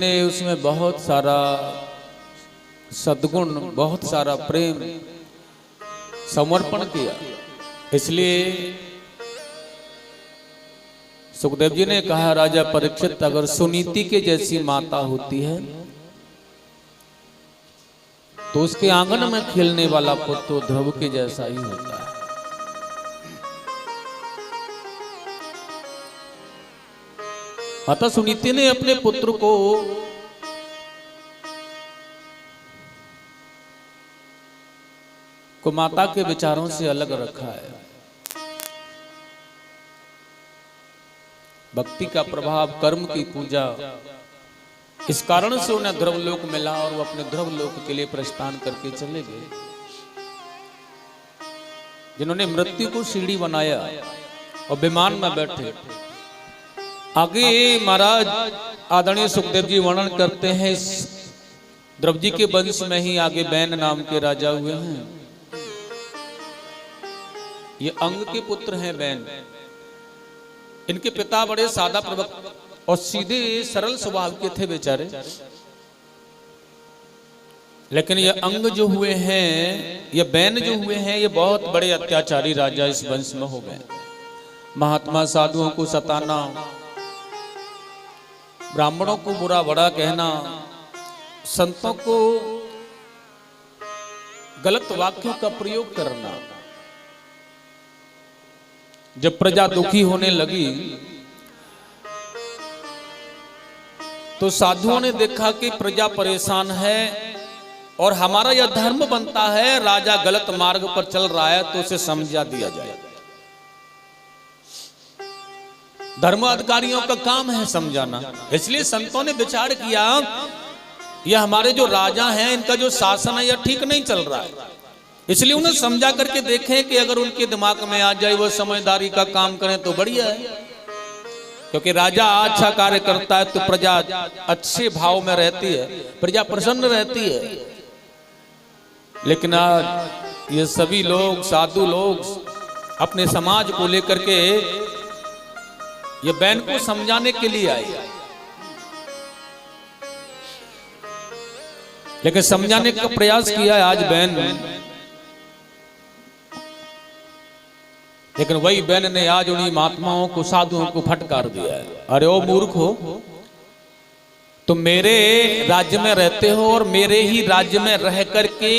ने उसमें बहुत सारा सद्गुण, बहुत सारा प्रेम समर्पण किया। इसलिए सुखदेव जी ने कहा, राजा परीक्षित, अगर सुनीति के जैसी माता होती है तो उसके आंगन में खेलने वाला पुत्र तो ध्रुव के जैसा ही होता है। माता सुनीति ने अपने पुत्र को माता के विचारों से अलग रखा है। भक्ति का प्रभाव, कर्म की पूजा, इस कारण से उन्हें ध्रुवलोक मिला और वो अपने ध्रुवलोक के लिए प्रस्थान करके चले गए। जिन्होंने मृत्यु को सीढ़ी बनाया और विमान में बैठे। आगे महाराज आदरणीय सुखदेव जी वर्णन करते हैं, इस ध्रुव जी के वंश में ही आगे बैन नाम के राजा हुए हैं। ये अंग के पुत्र हैं बैन। इनके पिता बड़े सादा प्रवक्त और सीधे सरल स्वभाव के थे बेचारे, लेकिन ये अंग जो हुए हैं, ये बैन जो हुए हैं, ये बहुत बड़े अत्याचारी राजा इस वंश में हो गए। महात्मा साधुओं को सताना, ब्राह्मणों को बुरा बड़ा कहना, संतों को गलत वाक्यों का प्रयोग करना। जब प्रजा दुखी होने लगी तो साधुओं ने देखा कि प्रजा परेशान है और हमारा यह धर्म बनता है, राजा गलत मार्ग पर चल रहा है तो उसे समझा दिया जाए। धर्म अधिकारियों का काम है समझाना। इसलिए संतों ने विचार किया, यह हमारे जो राजा हैं, इनका जो शासन है यह ठीक नहीं चल रहा है। इसलिए उन्हें समझा करके देखें कि अगर उनके दिमाग में आ जाए, वो समझदारी का काम करें तो बढ़िया है। क्योंकि राजा अच्छा कार्य करता है तो प्रजा अच्छे भाव में रहती है, प्रजा प्रसन्न रहती है। लेकिन आज ये सभी लोग, साधु लोग, अपने समाज को लेकर के ये बैन को समझाने के लिए आए, लेकिन समझाने का प्रयास किया है आज बैन ने। लेकिन वही बैन ने आज उन्हीं महात्माओं को, साधुओं को फटकार दिया है। अरे ओ मूर्खो, तुम मेरे राज्य में रहते हो और मेरे ही राज्य में रह करके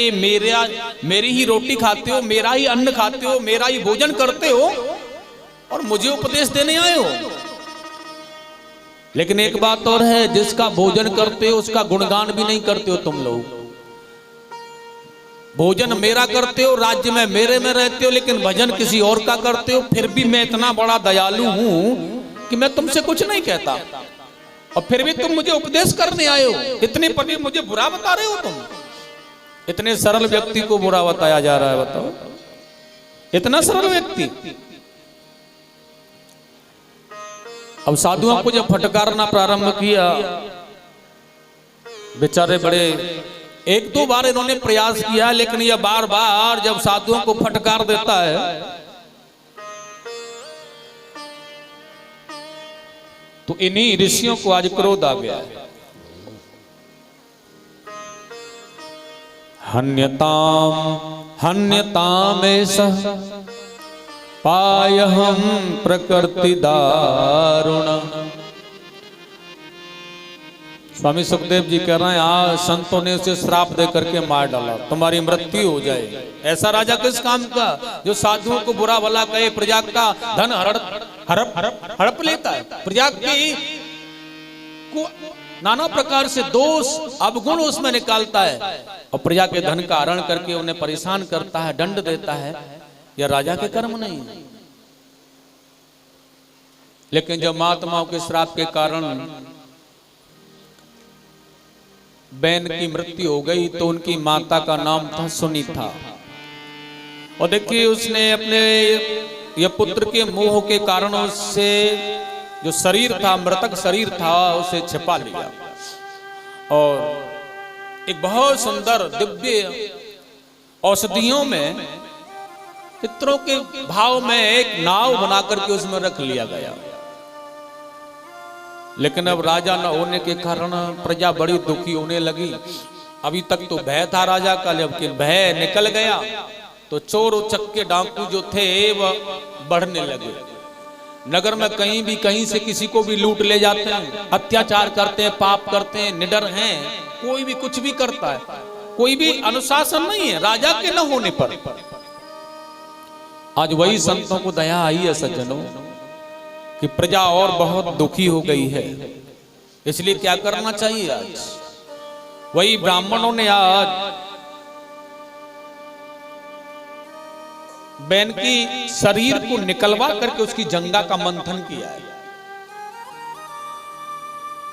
मेरी ही रोटी खाते हो, मेरा ही अन्न खाते हो, मेरा ही भोजन करते हो और मुझे उपदेश देने आए हो। लेकिन एक बात और है, जिसका भोजन करते हो उसका गुणगान भी नहीं करते हो तुम लोग। भोजन मेरा करते हो, राज्य में मेरे में रहते हो, लेकिन भजन किसी और का करते हो। फिर भी मैं इतना बड़ा दयालु हूं कि मैं तुमसे कुछ नहीं कहता और फिर भी तुम मुझे उपदेश करने आए हो। इतने पर भी मुझे बुरा बता रहे हो तुम। इतने सरल व्यक्ति को बुरा बताया जा रहा है, बताओ। इतना सरल व्यक्ति। अब साधुओं को जब फटकारना प्रारंभ किया, बेचारे बड़े, एक दो बार इन्होंने प्रयास किया, लेकिन यह बार बार जब साधुओं को फटकार देता है तो इन्हीं ऋषियों को आज क्रोध आ गया। हन्यताम एषः पायहं प्रकृति दारुण। स्वामी सुखदेव जी कह रहे हैं, आज संतों ने उसे श्राप दे करके मार डाला, तुम्हारी मृत्यु हो जाए। ऐसा राजा किस काम का, जो साधुओं को बुरा भला कहे, प्रजा का धन हड़प लेता है, प्रजा की को नाना प्रकार से दोष अवगुण उसमें निकालता है और प्रजा के धन का हरण करके उन्हें परेशान करता है, दंड देता है। यह राजा के कर्म नहीं। लेकिन जब महात्माओं के श्राप के कारण बैन की मृत्यु हो गई तो उनकी माता का नाम था सुनीता। और देखिए, उसने अपने ये पुत्र के मोह के कारण उससे जो शरीर था, मृतक शरीर था, उसे छिपा लिया और एक बहुत सुंदर दिव्य औषधियों में, पितरों के भाव में एक नाव बना करके उसमें रख लिया गया। लेकिन अब राजा न होने के कारण प्रजा बड़ी दुखी होने लगी। अभी तक तो भय था राजा का, लेकिन भय निकल गया तो चोर उचक्के डाकू जो थे वह बढ़ने लगे। नगर में कहीं भी कहीं से किसी को भी लूट ले जाते हैं, अत्याचार करते हैं, पाप करते हैं, निडर हैं, कोई भी कुछ भी करता है, कोई भी अनुशासन नहीं है राजा के न होने पर। आज वही संतों को दया आई है सज्जनों कि प्रजा और बहुत दुखी हो गई है, इसलिए क्या करना चाहिए। आज वही ब्राह्मणों ने आज बैन की शरीर को निकलवा करके उसकी जंगा का मंथन किया है।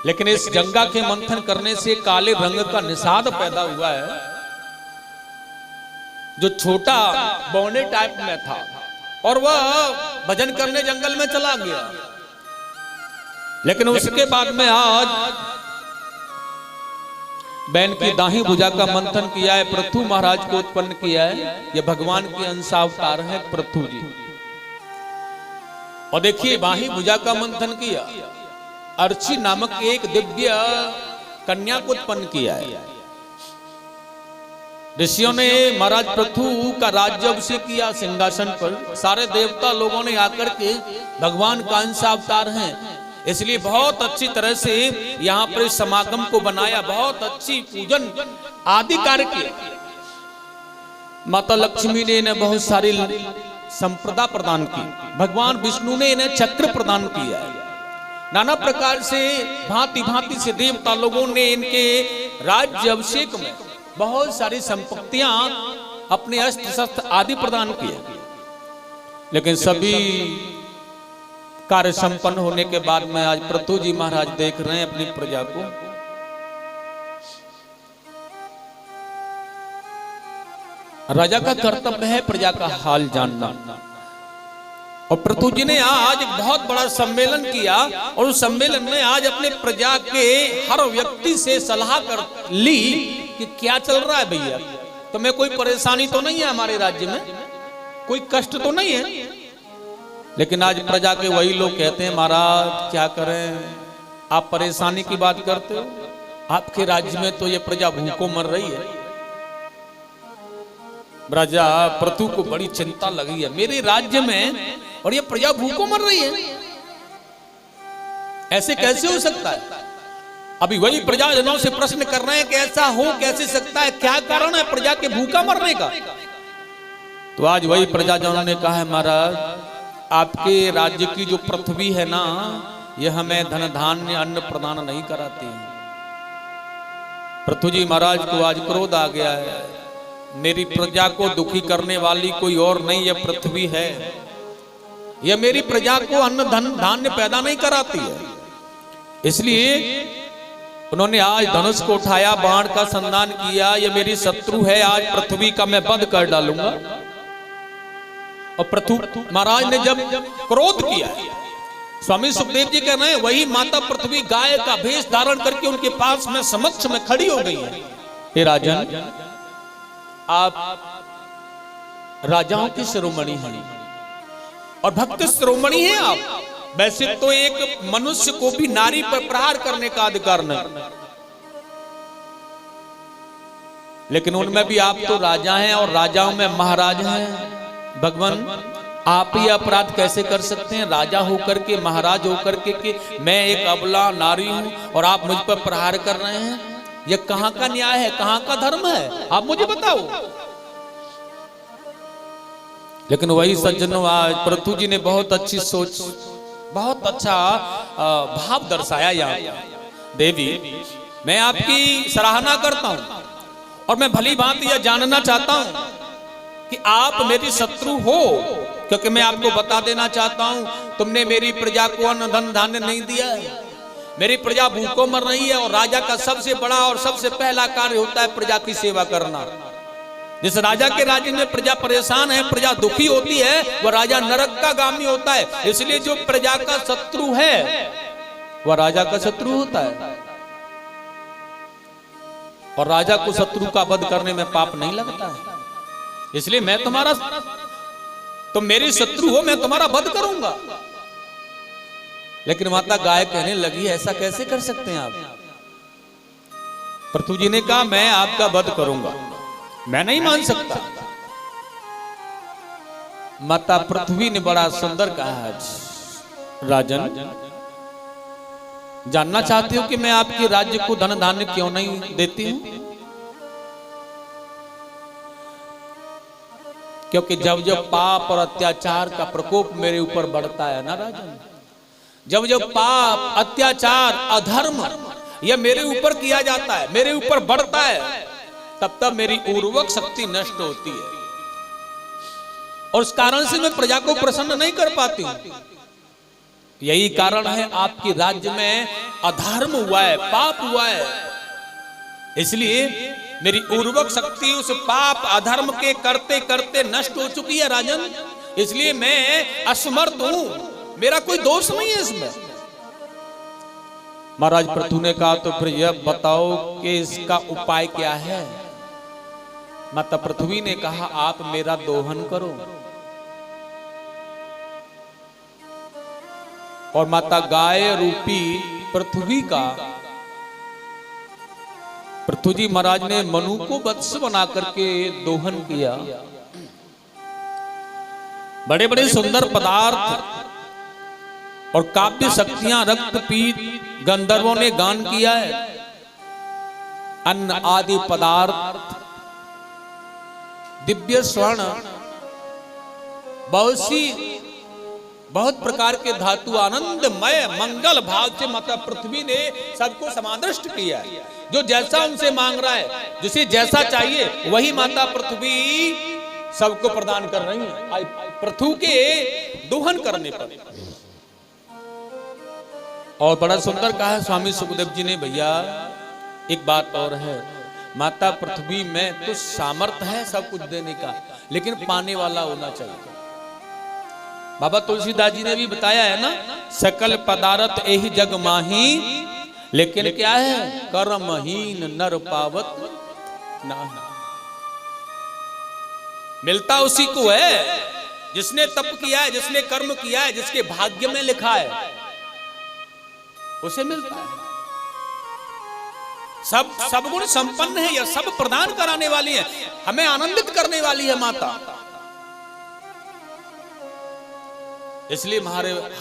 लेकिन इस जंगा के मंथन करने से काले रंग का निषाद पैदा हुआ है, जो छोटा बौने टाइप में था, और वह भजन करने जंगल में चला गया। लेकिन उसके बाद में आज बैन की दाहिनी भुजा का मंथन किया है, पृथु महाराज को उत्पन्न किया है। यह भगवान के अंशावतार है पृथु जी। और देखिए बाही भुजा का मंथन किया, अर्ची नामक एक दिव्य कन्या को उत्पन्न किया है। ऋषियों ने महाराज पृथु का राज्याभिषेक किया सिंहासन पर। सारे देवता लोगों ने आकर के भगवान का अंशावतार हैं, इसलिए बहुत अच्छी तरह से यहाँ पर इस समागम को बनाया, बहुत अच्छी पूजन आदि कार्य किए। माता लक्ष्मी ने इन्हें बहुत सारी संप्रदा प्रदान की, भगवान विष्णु ने इन्हें चक्र प्रदान किया है। नाना प्रकार से भांति भांति से देवता लोगों ने इनके राज्य अभिषेक में बहुत सारी संपत्तियां अपने अस्त्र शस्त्र आदि प्रदान किए। लेकिन सभी कार्य संपन्न होने के बाद में आज पृथु जी महाराज देख रहे हैं अपनी प्रजा को। राजा का कर्तव्य है प्रजा का हाल जानना, और पृथु जी ने आज एक बहुत बड़ा सम्मेलन किया, और उस सम्मेलन में आज अपने प्रजा के हर व्यक्ति से सलाह कर ली कि क्या चल रहा है भैया, तुम्हें कोई परेशानी तो नहीं है, हमारे राज्य में कोई कष्ट तो नहीं है। लेकिन आज प्रजा के वही लोग कहते हैं महाराज क्या करें, आप परेशानी की बात करते हो, आपके राज्य में तो ये प्रजा भूखों मर रही है। राजा पृथु को बड़ी चिंता लगी है, मेरे राज्य में और ये प्रजा भूखों मर रही है, ऐसे कैसे हो सकता है। अभी वही प्रजाजनों से प्रश्न कर रहे हैं कि ऐसा हो कैसे सकता है, क्या कारण है प्रजा के भूखा मरने का। तो आज वही प्रजाजनों ने कहा है महाराज आपके राज्य की जो पृथ्वी है ना, यह हमें धन धान्य अन्न प्रदान नहीं कराती है। पृथु जी महाराज को आज क्रोध आ गया है, मेरी प्रजा को दुखी करने वाली कोई और नहीं यह पृथ्वी है, यह मेरी प्रजा को अन्न धन धान्य पैदा नहीं कराती है। इसलिए उन्होंने आज धनुष को उठाया, बाण का संधान किया, यह मेरी शत्रु है, आज पृथ्वी का मैं वध कर डालूंगा। और पृथु महाराज ने जब क्रोध किया, स्वामी सुखदेव जी कह रहे हैं वही माता पृथ्वी गाय का भेष धारण करके उनके पास में समक्ष में खड़ी हो गई है। हे राजन, आप राजाओं की शिरोमणि हैं और भक्त शिरोमणि हैं आप, वैसे तो एक मनुष्य को भी नारी पर प्रहार करने का अधिकार नहीं, लेकिन उनमें भी आप तो राजा हैं और राजाओं में महाराज हैं। भगवान आप ये अपराध कैसे कर सकते हैं, राजा होकर के महाराज होकर के कि मैं एक अबला नारी हूं और आप मुझ पर प्रहार कर रहे हैं, ये कहां का न्याय है, कहां का धर्म है, आप मुझे बताओ। लेकिन वही सज्जनों आज पृथु जी ने बहुत अच्छी सोच, बहुत अच्छा भाव दर्शाया यहाँ। देवी मैं आपकी सराहना करता हूं और मैं भली भांति यह जानना चाहता हूं कि आप मेरी शत्रु हो, क्योंकि मैं आपको बता देना चाहता हूं तुमने मेरी प्रजा को अन्न धन धान्य नहीं दिया है, मेरी प्रजा भूखों मर रही है। और राजा का सबसे बड़ा और सबसे पहला कार्य होता है प्रजा की सेवा करना। जिस राजा के राज्य में प्रजा परेशान है, प्रजा दुखी होती है, वह राजा नरक का गामी होता है। इसलिए जो प्रजा का शत्रु है वह राजा का शत्रु होता है, और राजा को शत्रु का वध करने में पाप नहीं लगता है। इसलिए मैं तुम्हारा, तुम मेरी शत्रु हो, मैं तुम्हारा वध करूंगा। लेकिन माता गाय कहने लगी ऐसा कैसे कर सकते हैं आप? पृथु जी ने कहा मैं आपका वध करूंगा, मैं नहीं मान सकता। माता पृथ्वी ने बड़ा सुंदर कहा, राजन जानना चाहते हो कि मैं आपके राज्य को धन धान्य क्यों नहीं देती हूं? क्योंकि जब जब पाप और अत्याचार का प्रकोप मेरे ऊपर बढ़ता है ना राजन, जब जब पाप अत्याचार अधर्म यह मेरे ऊपर किया जाता है, मेरे ऊपर बढ़ता है, तब तब मेरी उर्वरक शक्ति नष्ट होती है और उस कारण से मैं प्रजा को प्रसन्न नहीं कर पाती हूं। यही कारण है आपके राज्य में अधर्म हुआ है, पाप हुआ है, इसलिए मेरी उर्वरक शक्ति उस पाप अधर्म के करते करते नष्ट हो चुकी है राजन, इसलिए मैं असमर्थ हूं, मेरा कोई दोष नहीं है इसमें। महाराज पृथु ने कहा तो फिर यह बताओ कि इसका उपाय क्या है? माता पृथ्वी ने कहा आप मेरा दोहन करो। और माता गाय रूपी पृथ्वी का पृथु जी महाराज ने मनु को वत्स बना करके दोहन किया। बड़े बड़े सुंदर पदार्थ और काव्य शक्तियां रक्तपीत गंधर्वों ने गान किया है। अन्न आदि पदार्थ दिव्य स्वर्ण बहुत प्रकार के धातु आनंदमय मंगल भाव से माता पृथ्वी ने सबको समादृष्ट किया है। जो जैसा उनसे मांग रहा है, जिसे जैसा चाहिए वही माता पृथ्वी सबको प्रदान कर रही है पृथु के दोहन करने पर। और बड़ा सुंदर कहा है स्वामी सुखदेव जी ने, भैया एक बात और है, माता पृथ्वी में तो सामर्थ्य है सब कुछ देने का, लेकिन पाने वाला होना चाहिए। बाबा तुलसीदास जी ने भी बताया है ना, सकल पदार्थ एहि जग माही, लेकिन क्या है कर्महीन नर पावत ना। मिलता उसी को है जिसने तप किया है, जिसने कर्म किया है, जिसके भाग्य में लिखा है उसे मिलता है। सब गुण संपन्न है, यह सब प्रदान कराने वाली है, हमें आनंदित करने वाली है माता। इसलिए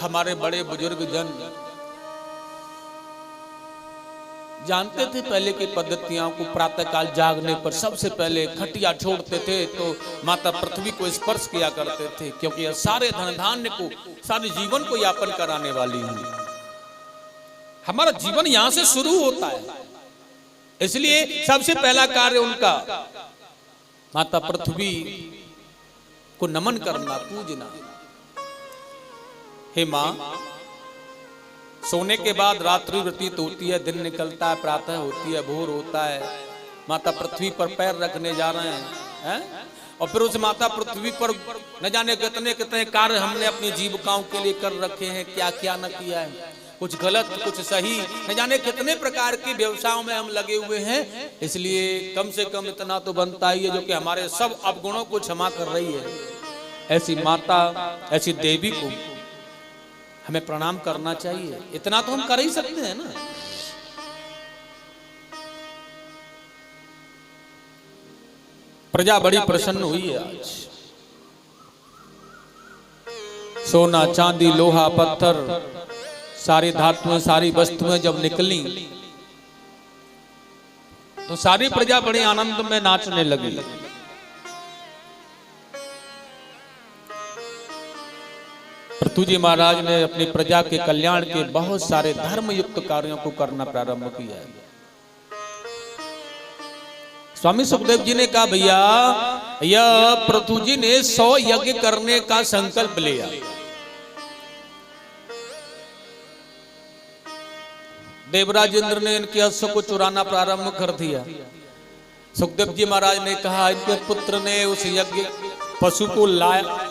हमारे बड़े बुजुर्ग जन जानते थे पहले की पद्धतियों को। प्रातःकाल जागने पर सबसे पहले खटिया छोड़ते थे तो माता पृथ्वी को स्पर्श किया करते थे, क्योंकि यह सारे धन धान्य को, सारे जीवन को यापन कराने वाली है। हमारा जीवन यहां से शुरू होता है, इसलिए सबसे पहला कार्य उनका माता पृथ्वी को नमन करना, पूजना। हे मां, सोने के बाद रात्रि व्यतीत होती है, दिन निकलता है, प्रातः होती है, भोर होता है, माता पृथ्वी पर पैर रखने जा रहे हैं, और फिर उस माता पृथ्वी पर न जाने कितने कितने कार्य हमने अपनी जीविकाओं के लिए कर रखे हैं, क्या क्या न किया है, कुछ गलत कुछ सही, न जाने कितने प्रकार के व्यवसायों में हम लगे हुए हैं। इसलिए कम से कम इतना तो बनता ही है जो कि हमारे सब अवगुणों को क्षमा कर रही है। ऐसी माता, ऐसी देवी को हमें प्रणाम करना चाहिए, इतना तो हम कर ही सकते हैं ना। प्रजा बड़ी प्रसन्न हुई है आज। सोना चांदी लोहा पत्थर सारी धातुएं, सारी वस्तुएं जब निकली तो सारी प्रजा बड़े आनंद में नाचने लगी। पृथु जी महाराज ने अपनी प्रजा के कल्याण के बहुत सारे धर्म युक्त कार्यों को करना प्रारंभ किया है। स्वामी सुखदेव जी ने कहा, भैया यह पृथु जी ने 100 यज्ञ करने का संकल्प लिया। देवराज इंद्र ने इनके अश्व को चुराना प्रारंभ कर दिया। सुखदेव जी महाराज ने कहा, इनके पुत्र ने उस यज्ञ पशु को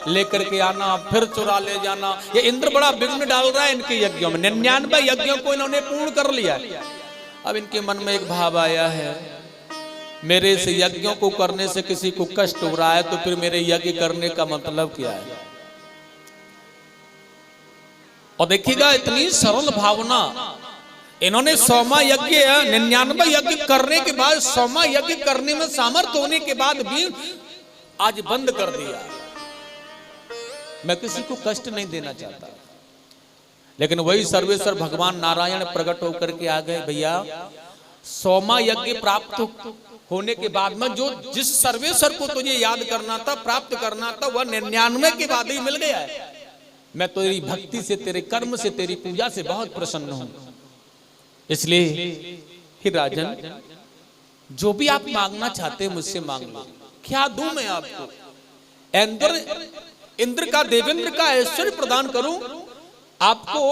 लेकर के आना, फिर चुरा ले जाना। ये इंद्र बड़ा विघ्न डाल रहा है इनके यज्ञों में। 99 यज्ञों को इन्होंने पूर्ण कर लिया। अब इनके मन में एक भाव आया है, मेरे इस यज्ञों को करने से किसी को कष्ट हो रहा है, तो फिर मेरे यज्ञ करने का मतलब क्या है। और देखिएगा इतनी सरल भावना, इन्होंने 100वां यज्ञ 99 यज्ञ करने के बाद 100वां यज्ञ करने में सामर्थ्य होने के बाद भी आज बंद कर दिया। मैं किसी को कष्ट नहीं देना चाहता, लेकिन वही सर्वेश्वर भगवान नारायण प्रकट होकर के आ गए, भैया 100वां यज्ञ प्राप्त होने के बाद में जो जिस सर्वेश्वर को तुझे याद करना था, प्राप्त करना था, वह 99 के बाद ही मिल गया है। मैं तेरी भक्ति से, तेरे कर्म से, तेरी पूजा से बहुत प्रसन्न हूं। इसलिए हे राजन, जो भी आप मांगना चाहते हैं मुझसे मांग लो। क्या दूं मैं आपको? इंद्र का, देवेंद्र का ऐश्वर्य प्रदान करूं, आपको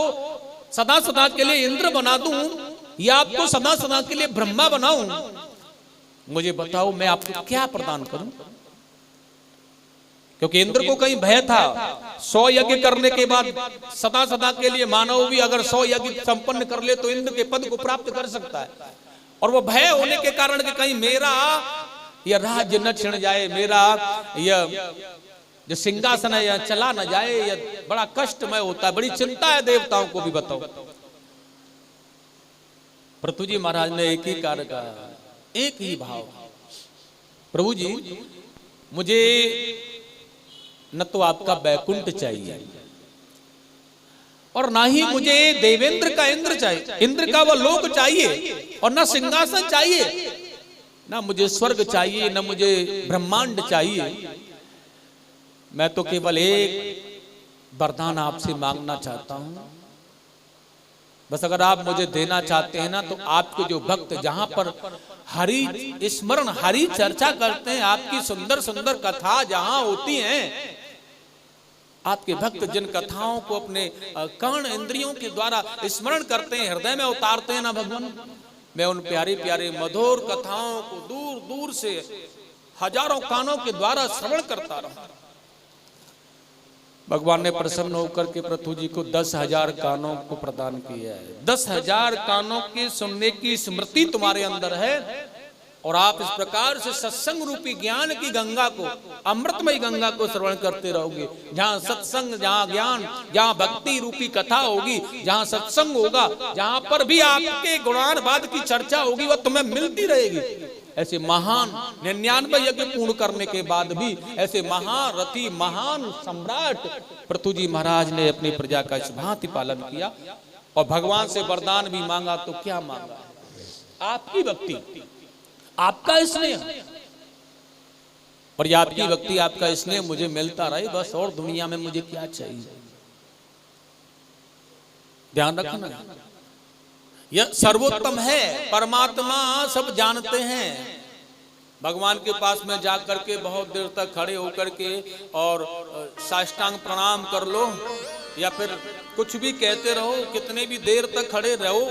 सदा सदा के लिए इंद्र बना दूं, या आपको सदा सदा के लिए ब्रह्मा बनाऊं? मुझे बताओ, मैं आपको क्या प्रदान करूं? क्योंकि इंद्र को कहीं भय था, 100 यज्ञ करने के बाद सदा सदा के लिए मानव भी अगर 100 यज्ञ संपन्न कर ले तो इंद्र के पद को प्राप्त कर सकता है। और वो भय होने के कारण कि कहीं मेरा यह राज्य न छिन जाए, मेरा यह जो सिंहासन है यह चला न जाए, यह बड़ा कष्टमय होता है, बड़ी चिंता है देवताओं को भी। बताओ, पृथु जी महाराज ने एक ही कार्य कहा, एक ही भाव, प्रभु जी मुझे न तो आपका बैकुंठ चाहिए और ना ही मुझे देवेंद्र का इंद्र चाहिए, इंद्र का वो लोक चाहिए, और ना सिंहासन चाहिए, ना मुझे स्वर्ग चाहिए, ना मुझे ब्रह्मांड चाहिए। मैं तो केवल एक वरदान आपसे मांगना चाहता हूं। बस अगर आप मुझे देना चाहते हैं ना, तो आपके जो भक्त जहां पर हरि स्मरण, हरि चर्चा करते हैं, आपकी सुंदर सुंदर कथा जहां होती हैं, आपके भक्त जिन कथाओं को अपने कर्ण इंद्रियों के द्वारा स्मरण करते हैं, हृदय में उतारते हैं ना भगवान, मैं उन प्यारे प्यारे मधुर कथाओं को दूर दूर से हजारों कानों के द्वारा श्रवण करता रहा। भगवान ने प्रसन्न होकर के पृथु जी को 10,000 कानों को प्रदान किया है। 10,000 कानों के सुनने की स्मृति तुम्हारे अंदर है, और आप इस प्रकार से सत्संग रूपी ज्ञान की गंगा को, अमृतमय गंगा को श्रवण करते रहोगे। जहां सत्संग, जहां ज्ञान, जहां भक्ति रूपी कथा होगी, जहां सत्संग होगा, जहां पर भी आपके गुणानुवाद की चर्चा होगी, वह तुम्हें मिलती रहेगी। ऐसे महान 99 यज्ञ पूर्ण करने के बाद भी ऐसे महारथी, महान सम्राट पृथु जी महाराज ने अपनी प्रजा का इस भांति पालन किया, और भगवान से वरदान भी मांगा। तो क्या मांगा? आपकी भक्ति, आपका स्नेह, और आपकी भक्ति, आपका स्नेह मुझे मिलता रहे बस, और दुनिया में मुझे क्या चाहिए? ध्यान रखना, यह सर्वोत्तम है। परमात्मा सब जानते हैं। भगवान के पास में जाकर के बहुत देर तक खड़े होकर के और साष्टांग प्रणाम कर लो, या फिर कुछ भी कहते रहो, कितने भी देर तक खड़े रहो,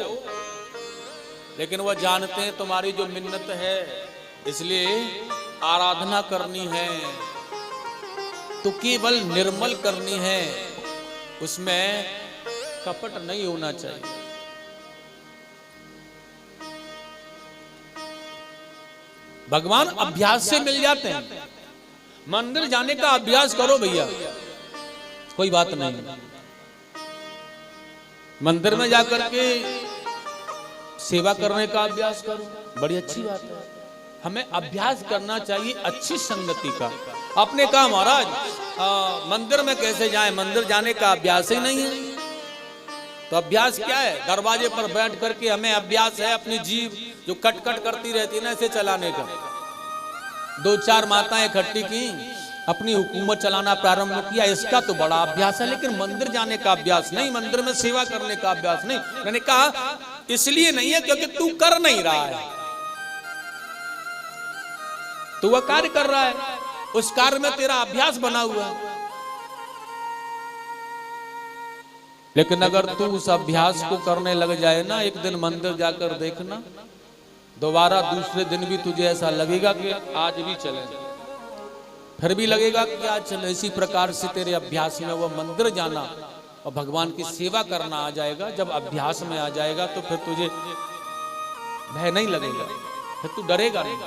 लेकिन वह जानते हैं तुम्हारी जो मिन्नत है, इसलिए आराधना करनी है तो केवल निर्मल करनी है, उसमें कपट नहीं होना चाहिए। भगवान अभ्यास से मिल जाते हैं। मंदिर जाने का अभ्यास करो भैया, कोई बात नहीं। मंदिर में जाकर के सेवा करने का अभ्यास करो, बड़ी अच्छी बात है। हमें अभ्यास करना चाहिए अच्छी संगति का। आपने कहा महाराज मंदिर में कैसे जाएं? मंदिर जाने का अभ्यास ही नहीं है, तो अभ्यास क्या है? दरवाजे पर बैठ करके हमें अभ्यास है अपनी जीभ जो कट कट करती रहती है ना, इसे चलाने का। 2-4 माताएं इकट्ठी की, अपनी हुकूमत चलाना प्रारंभ किया, इसका तो बड़ा अभ्यास है। लेकिन मंदिर जाने का अभ्यास नहीं, मंदिर में सेवा करने का अभ्यास नहीं। मैंने कहा इसलिए नहीं है क्योंकि तू कर नहीं रहा है, तू वह कार्य कर रहा है, उस कार्य में तेरा अभ्यास बना हुआ है। लेकिन अगर तू उस अभ्यास को करने लग जाए ना, एक दिन मंदिर जाकर देखना, दोबारा दूसरे दिन भी तुझे ऐसा लगेगा कि आज भी चले, फिर भी लगेगा कि आज चले। इसी प्रकार से तेरे अभ्यास में वो मंदिर जाना और भगवान की सेवा करना आ जाएगा। जब अभ्यास में आ जाएगा तो फिर तुझे भय नहीं लगेगा, फिर तू डरेगा नहीं।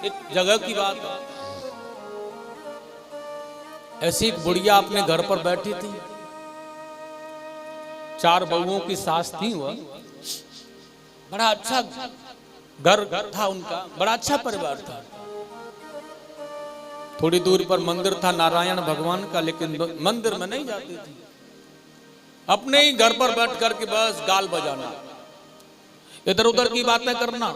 एक जगह की बात है, ऐसी एक बुढ़िया अपने घर पर बैठी थी, 4 बहुओं की सास थी वह। बड़ा अच्छा घर था उनका, बड़ा अच्छा परिवार था। थोड़ी दूर पर मंदिर था नारायण भगवान का, लेकिन मंदिर में नहीं जाती थी। अपने ही घर पर बैठ करके बस गाल बजाना, इधर उधर की बातें करना।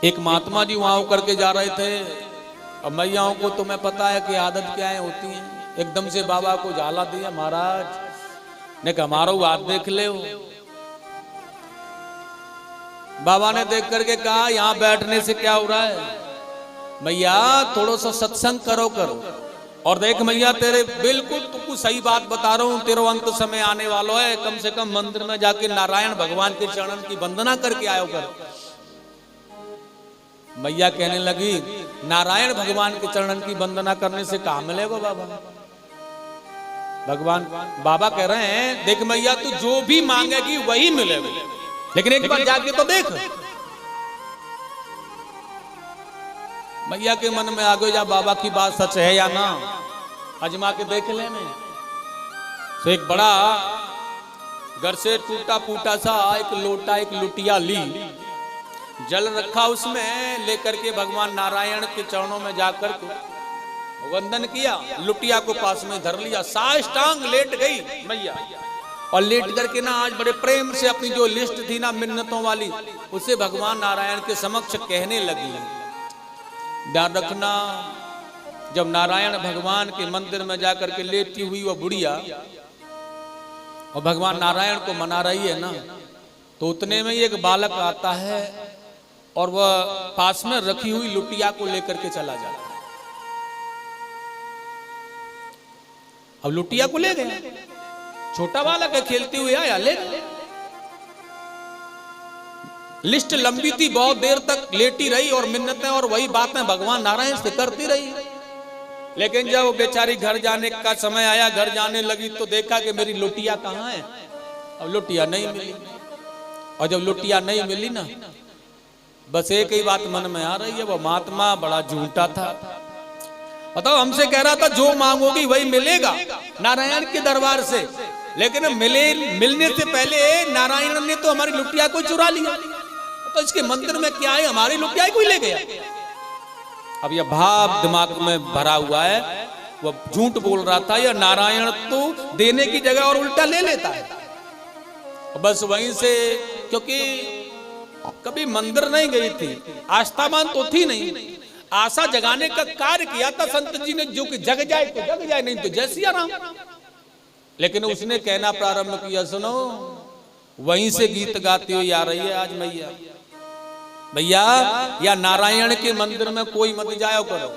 एक महात्मा जी वहां करके जा रहे थे। अब मैयाओं को तुम्हें पता है कि आदत क्या है होती है। एकदम से बाबा को झाला दिया, महाराज ने कहा हमारा हाथ देख ले। बाबा ने देख करके कहा यहाँ बैठने से क्या हो रहा है मैया, थोड़ा सा सत्संग करो। और देख मैया तेरे बिल्कुल तुमको सही बात बता रहा हूँ, तेरा अंत समय आने वाला है। कम से कम मंदिर में जाके नारायण भगवान के चरण की वंदना करके आयो कर। मैया कहने लगी नारायण भगवान के चरण की वंदना करने से कहाँ मिलेगा बाबा। भगवान बाबा कह रहे हैं देख मैया तू जो भी मांगेगी वही मिलेगा, लेकिन एक बार जाके तो देख। मैया के मन में आ गया जा बाबा की बात सच है या ना, अजमा के देख ले। में तो एक बड़ा घर से टूटा फूटा सा एक लोटा एक लुटिया ली, जल रखा उसमें, लेकर के भगवान नारायण के चरणों में जाकर के वंदन किया। लुटिया को पास में धर लिया, साष्टांग लेट गई मैया। और लेट करके ना आज बड़े प्रेम से अपनी जो लिस्ट थी ना मिन्नतों वाली, उसे भगवान नारायण के समक्ष कहने लगी। ध्यान रखना, जब नारायण भगवान के मंदिर में जाकर के लेटी हुई वह बुढ़िया और भगवान नारायण को मना रही है ना, तो उतने में एक बालक आता है और वह पास में रखी हुई लुटिया को लेकर के चला जाता है। अब लुटिया को ले गया, छोटा बालक है, खेलते हुए आया ले। लिस्ट लंबी थी, बहुत देर तक लेटी रही और मिन्नतें और वही बातें भगवान नारायण से करती रही। लेकिन जब बेचारी घर जाने का समय आया, घर जाने लगी तो देखा कि मेरी लुटिया कहाँ है। अब लुटिया नहीं मिली, और जब लुटिया नहीं मिली ना, बस एक ही बात मन में आ रही है, वो महात्मा बड़ा झूठा था। बताओ, हमसे कह रहा था जो मांगोगी वही मिलेगा नारायण के दरबार से, लेकिन मिलने से पहले नारायण ने तो हमारी लुटिया को चुरा लिया। तो इसके मंदिर में क्या है, हमारी लुटिया को ही ले गया। अब यह भाव दिमाग में भरा हुआ है, वह झूठ बोल रहा था। यह नारायण तो देने की जगह और उल्टा ले लेता है। बस वहीं से, क्योंकि कभी मंदिर नहीं गई थी, आस्थावान तो थी नहीं, आशा जगाने का कार्य किया था संत जी ने, जो कि जग जाए तो जग जाए, नहीं तो जय सिया राम। लेकिन उसने कहना प्रारंभ किया, सुनो वहीं से गीत गाती हुई आ रही है आज मैया। भैया या नारायण के मंदिर में कोई मत जाओ करो,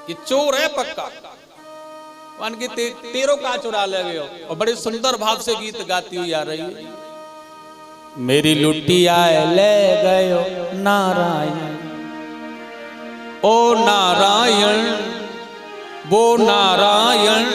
ये चोर है पक्का, वन की तेरो का चुरा ले गए हो। और बड़े सुंदर भाव से गीत गाती हुई आ रही है, मेरी लुटिया ले गयो नारायण, ओ नारायण वो नारायण,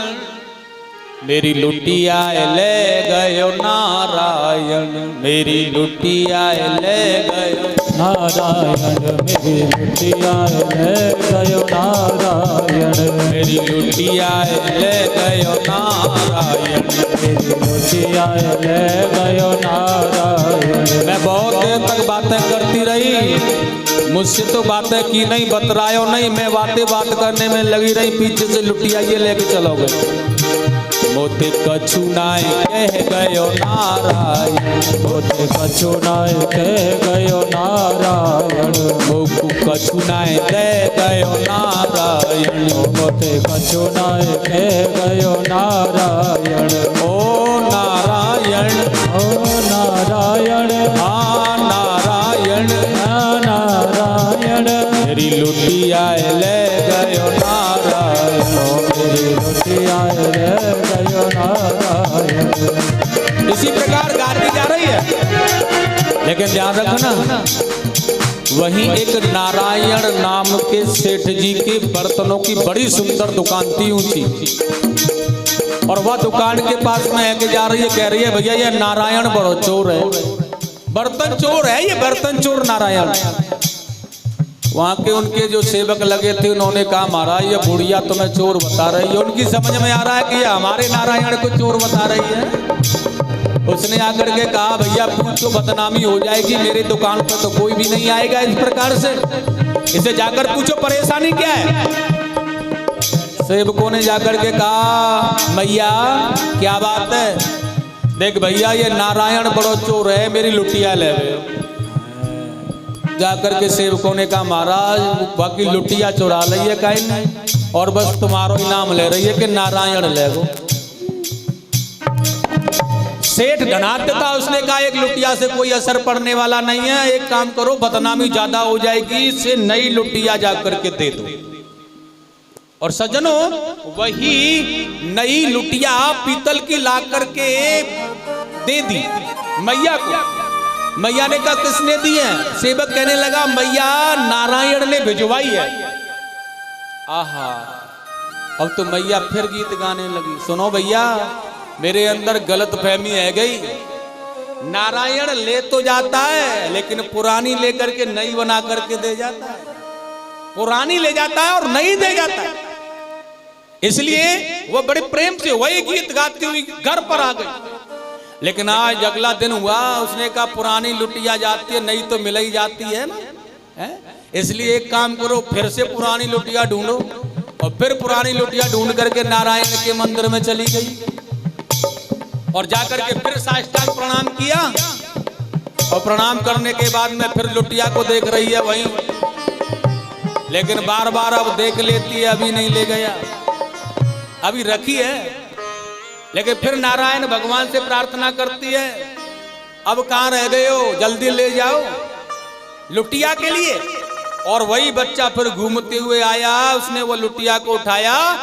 मेरी लुटिया ले गयो नारायण, मेरी लुटिया ले गयो नारायण, मेरी लुटिया ले गयो नारायण, मेरी लुटिया ले गयो नारायण, मेरी लुटिया ले गयो नारायण। मैं बहुत देर तक बातें करती रही, मुझसे तो बातें की नहीं, बतरायो नहीं, मैं बात करने में लगी रही। पीछे से लुटिया ये लेके चलोगे। मोते कछु नाय कह गयो नारायण, मोते कछु नाय कह गयो नारायण, मोकु कछु नाय दे गयो नारायण, मोते कछु नाय कह गयो नारायण। ओ नारायण, ओ नारायण, हाँ नारायण, नारायण, मेरी लुटिया ले गयो नारायण, मेरी लुटिया ले गयो नारायण। इसी प्रकार गाती जा रही है, लेकिन ध्यान रखना, वहीं एक नारायण नाम के सेठ जी के बर्तनों की बड़ी सुंदर दुकान थी ऊंची, और वह दुकान के पास में है कि जा रही है, कह रही है भैया ये नारायण बड़ो चोर है, बर्तन चोर है, ये बर्तन चोर नारायण। वहाँ के उनके जो सेवक लगे थे उन्होंने कहा महाराज ये बुढ़िया तुम्हें चोर बता रही है। उनकी समझ में आ रहा है कि ये हमारे नारायण को चोर बता रही है। उसने आकर के कहा भैया पूछो बदनामी हो जाएगी, मेरी दुकान पर तो कोई भी नहीं आएगा इस प्रकार से, इसे जाकर पूछो परेशानी क्या है। सेवकों ने जाकर के कहा मैया क्या बात है, देख भैया ये नारायण बड़ो चोर है, मेरी लुटिया ले गए। जाकर के सेवकों ने कहा महाराज बाकी लुटिया चुरा रही है कहीं नहीं, और बस तुम्हारो इनाम ले रही है कि नारायण ले गो। सेठ धनाढ्य था, उसने कहा एक लुटिया से कोई असर पड़ने वाला नहीं है, एक काम करो बदनामी ज्यादा हो जाएगी, इससे नई लुटिया जाकर के दे दो। और सज्जनों वही नई लुटिया पीतल की ला करके दे दी मैया को। मैया ने कहा किसने दी है? सेवक कहने लगा मैया नारायण ने भिजवाई है। आहा, अब तो मैया फिर गीत गाने लगी। सुनो भैया मेरे अंदर गलत फहमी है गई, नारायण ले तो जाता है लेकिन पुरानी लेकर के नई बना करके दे जाता है, पुरानी ले जाता है और नई दे जाता है। इसलिए वो बड़े प्रेम से वही गीत गाती हुई घर पर आ गई। लेकिन आज अगला दिन हुआ, उसने कहा पुरानी लुटिया जाती है, नई तो मिल ही जाती है ना है? इसलिए एक काम करो फिर से पुरानी लुटिया ढूंढो। और फिर पुरानी लुटिया ढूंढ करके नारायण के मंदिर में चली गई और जाकर के फिर साष्टांग प्रणाम किया। और प्रणाम करने के बाद में फिर लुटिया को देख रही है वहीं, लेकिन बार बार अब देख लेती है, अभी नहीं ले गया, अभी रखी है। लेकिन फिर नारायण भगवान से प्रार्थना करती है अब कहाँ रह गए हो, जल्दी ले जाओ लुटिया के लिए। और वही बच्चा फिर घूमते हुए आया, उसने वो लुटिया को उठाया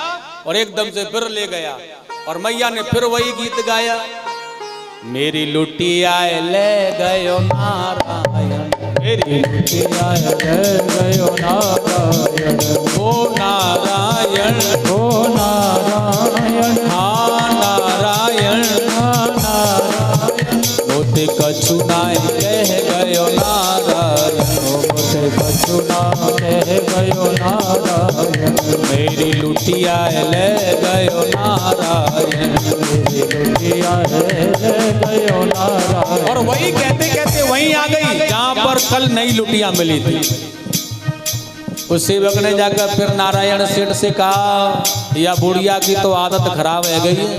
और एकदम से फिर ले गया। और मैया ने फिर वही गीत गाया, मेरी लुटिया ले गयो नारायण, मेरी लुटिया ले गयो नारायण, ओ नारायण, ओ नारायण, हाँ नारायण, हाँ नारायण, मोते कछु नाय कह गयो नारायण, मोते कछु ना कह गयो नारायण, मेरी लुटिया ले गयो नारायण, मेरी लुटिया ले गयो नारायण। और वही कहते कहते वहीं आ गई जहां पर कल नई लुटिया मिली थी। उस सेवक ने जाकर फिर नारायण सेठ से कहा या बुढ़िया की तो आदत खराब है गई है।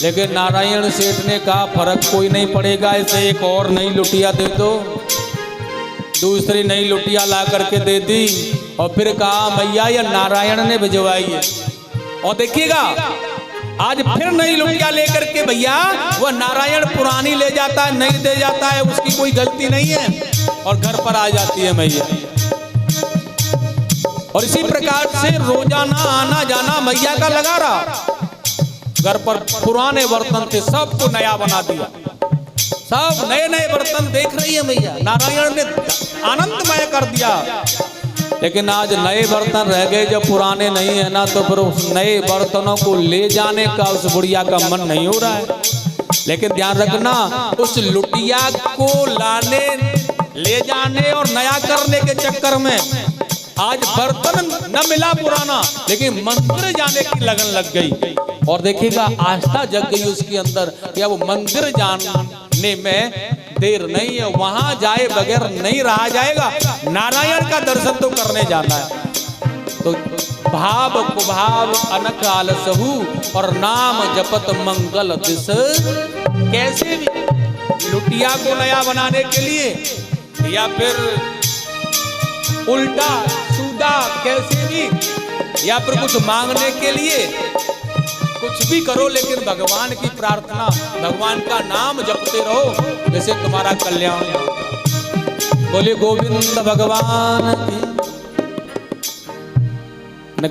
लेकिन नारायण सेठ ने कहा फर्क कोई नहीं पड़ेगा, इसे एक और नई लुटिया दे दो। दूसरी नई लुटिया ला करके दे दी और फिर कहा मैया ये नारायण ने भिजवाई है। और देखिएगा आज फिर नई लुटिया लेकर के भैया वह नारायण पुरानी ले जाता है, नई दे जाता है, उसकी कोई गलती नहीं है और घर पर आ जाती है मैया। और इसी प्रकार से रोजाना आना जाना मैया का लगा रहा। घर पर पुराने बर्तन थे सबको नया बना दिया, सब नए नए बर्तन देख रही है मैया, नारायण ने आनंदमय कर दिया। लेकिन आज नए बर्तन रह गए जो पुराने नहीं है ना, तो फिर उस नए बर्तनों को ले जाने का उस बुढ़िया का मन नहीं हो रहा है। लेकिन ध्यान रखना उस लुटिया को लाने ले जाने और नया करने के चक्कर में आज बर्तन न मिला पुराना, लेकिन मंदिर जाने की लगन लग गई। और देखिएगा आस्था जग गई उसके अंदर कि अब मंदिर जाने में देर नहीं है, वहां जाए बगैर नहीं रहा जाएगा, नारायण का दर्शन तो करने जाना है। तो भाव कुभाव अनक आलसहु और नाम जपत मंगल दिस। कैसे भी लुटिया को नया बनाने के लिए या फिर उल्टा सूदा कैसे भी या फिर कुछ मांगने के लिए कुछ भी करो, लेकिन भगवान की प्रार्थना भगवान का नाम जपते रहो, जैसे तुम्हारा कल्याण होगा। बोले गोविंद भगवान की।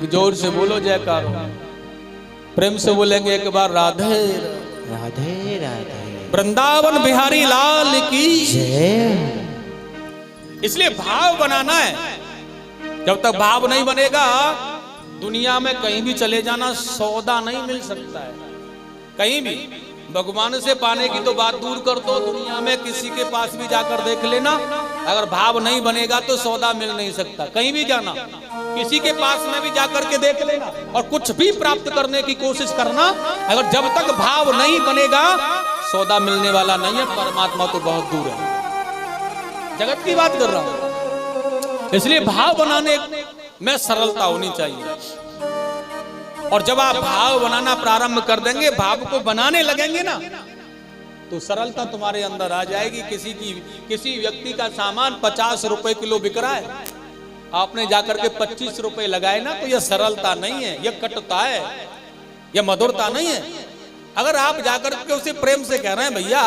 जोर से बोलो जयकार, प्रेम से बोलेंगे एक बार राधे राधे राधे, वृंदावन बिहारी लाल की जय। इसलिए भाव बनाना है, जब तक भाव नहीं बनेगा दुनिया में कहीं भी चले जाना सौदा नहीं मिल सकता है। कहीं भी भगवान से पाने की तो बात दूर कर दो, दुनिया में किसी के पास भी जाकर देख लेना अगर भाव नहीं बनेगा तो सौदा मिल नहीं सकता। कहीं भी जाना, किसी के पास में भी जाकर के देख लेना और कुछ भी प्राप्त करने की कोशिश करना, अगर जब तक भाव नहीं बनेगा सौदा मिलने वाला नहीं है। परमात्मा तो बहुत दूर है, जगत की बात कर रहा हूं। इसलिए भाव बनाने में सरलता होनी चाहिए। और जब आप भाव बनाना प्रारंभ कर देंगे, भाव को बनाने लगेंगे ना, तो सरलता तुम्हारे अंदर आ जाएगी। किसी व्यक्ति का सामान 50 रुपए किलो बिक रहा है, आपने जाकर के 25 रुपए लगाए ना, तो यह सरलता नहीं है, यह कटुता है, यह मधुरता नहीं है। अगर आप जाकर के उसे प्रेम से कह रहे हैं भैया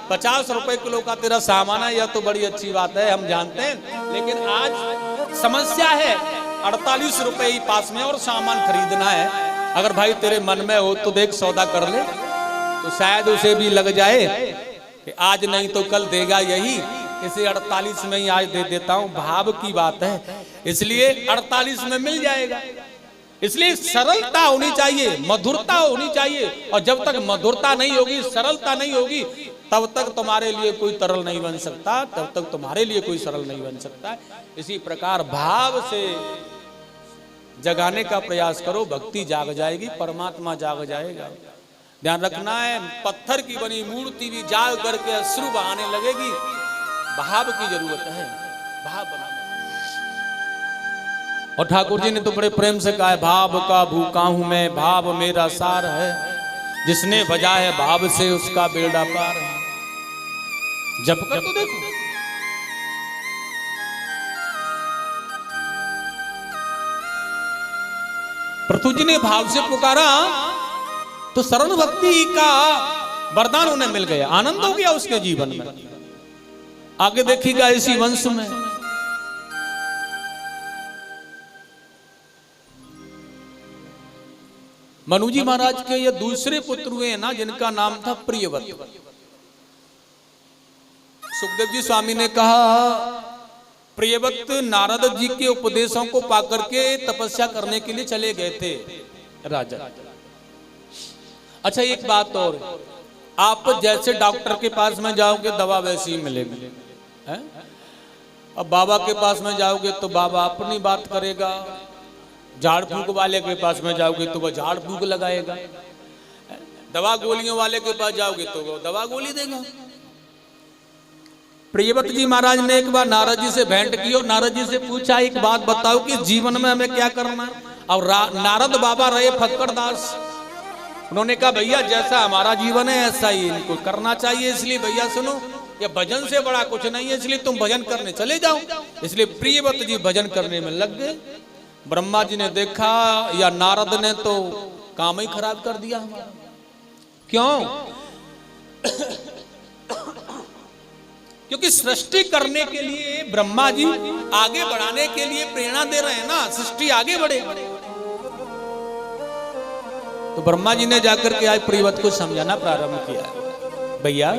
50 रुपए किलो का तेरा सामान है, यह तो बड़ी अच्छी बात है, हम जानते हैं, लेकिन आज समस्या है 48 रुपए ही पास में और सामान खरीदना है। अगर भाई तेरे मन में हो तो देख सौदा कर ले, तो शायद उसे भी लग जाए कि आज नहीं तो कल देगा यही, इसे 48 में ही आज दे देता हूं। भाव की बात है, इसलिए 48 में मिल जाएगा। इसलिए सरलता होनी चाहिए, मधुरता होनी चाहिए। और जब तक मधुरता नहीं होगी, सरलता नहीं होगी, तब तक तुम्हारे लिए कोई तरल नहीं बन सकता, तब तक तुम्हारे लिए कोई सरल नहीं बन सकता। इसी प्रकार भाव से जगाने का प्रयास करो, भक्ति जाग जाएगी, परमात्मा जाग जाएगा। ध्यान रखना है, पत्थर की बनी मूर्ति भी जाग करके अश्रु बहाने लगेगी। भाव की जरूरत है, भाव बनाना। और ठाकुर जी ने तो बड़े प्रेम से कहा है, भाव का भूखा हूं मैं, भाव मेरा सार है, जिसने बजा है भाव से उसका बेड़ा पार है। जब कर तो देखो, पृथु जी ने भाव से पुकारा तो शरण भक्ति का वरदान उन्हें मिल गया, आनंद हो गया उसके जीवन में। आगे देखिएगा इसी वंश में मनु जी महाराज के ये दूसरे पुत्र हुए ना, जिनका नाम था प्रियव्रत। सुखदेव जी स्वामी ने कहा प्रियव्रत नारद जी के उपदेशों को पाकर के तपस्या करने के लिए चले गए थे राजा। अच्छा एक बात और, आप जैसे डॉक्टर के पास में जाओगे दवा वैसी ही मिलेगी, अब बाबा के पास में जाओगे तो बाबा अपनी बात करेगा, झाड़ फूक वाले के पास में जाओगे तो वह झाड़ फूक लगाएगा, दवा गोलियों वाले के पास जाओगे तो वो दवा गोली देगा। प्रियव्रत जी महाराज ने एक बार नारद जी से भेंट की और नारद जी से पूछा एक बात बताओ कि जीवन में हमें क्या करना है। और नारद बाबा रहे फक्कड़दास, उन्होंने कहा भैया जैसा हमारा जीवन है ऐसा ही इनको करना चाहिए, इसलिए भैया सुनो ये भजन से बड़ा कुछ नहीं है, इसलिए तुम भजन करने चले जाओ। इसलिए प्रियव्रत जी भजन करने में लग गए। ब्रह्मा जी ने देखा या नारद ने तो काम ही खराब कर दिया हमारा। क्यों? क्योंकि सृष्टि करने के लिए ब्रह्मा जी आगे बढ़ाने के लिए प्रेरणा दे रहे हैं ना, सृष्टि आगे बढ़े। तो ब्रह्मा जी ने जाकर के आज प्रियव्रत को समझाना प्रारंभ किया, भैया